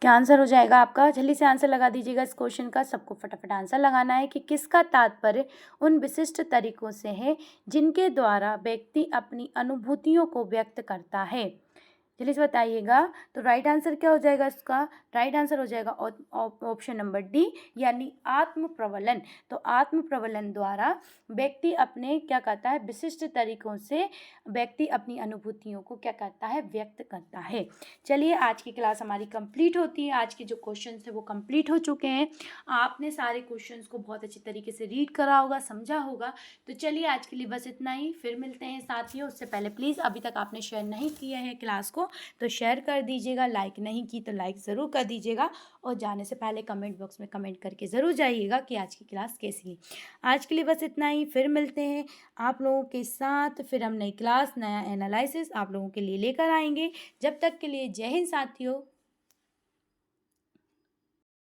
[SPEAKER 1] क्या आंसर हो जाएगा आपका? जल्दी से आंसर लगा दीजिएगा इस क्वेश्चन का। सबको फटाफट आंसर लगाना है कि किसका तात्पर्य उन विशिष्ट तरीकों से है जिनके द्वारा व्यक्ति अपनी अनुभूतियों को व्यक्त करता है। जल्दी से बताइएगा। तो राइट आंसर क्या हो जाएगा इसका? राइट आंसर हो जाएगा ऑप्शन नंबर डी, यानी आत्म प्रबलन। तो आत्म प्रबलन द्वारा व्यक्ति अपने क्या करता है, विशिष्ट तरीकों से व्यक्ति अपनी अनुभूतियों को क्या करता है, व्यक्त करता है। चलिए आज की क्लास हमारी कंप्लीट होती है। आज के जो क्वेश्चन थे वो कंप्लीट हो चुके हैं। आपने सारे क्वेश्चंस को बहुत अच्छी तरीके से रीड करा होगा, समझा होगा। तो चलिए आज के लिए बस इतना ही, फिर मिलते हैं साथियों। उससे पहले प्लीज़ अभी तक आपने शेयर नहीं किया है क्लास को तो शेयर कर दीजिएगा, लाइक नहीं की तो लाइक ज़रूर कर दीजिएगा, और जाने से पहले कमेंट बॉक्स में कमेंट करके ज़रूर जाइएगा कि आज की क्लास कैसी है। आज के लिए बस इतना ही, फिर मिलते हैं आप लोगों के साथ। फिर हम नई क्लास, नया एनालिसिस आप लोगों के लिए लेकर आएंगे। जब तक के लिए जय हिंद साथियों।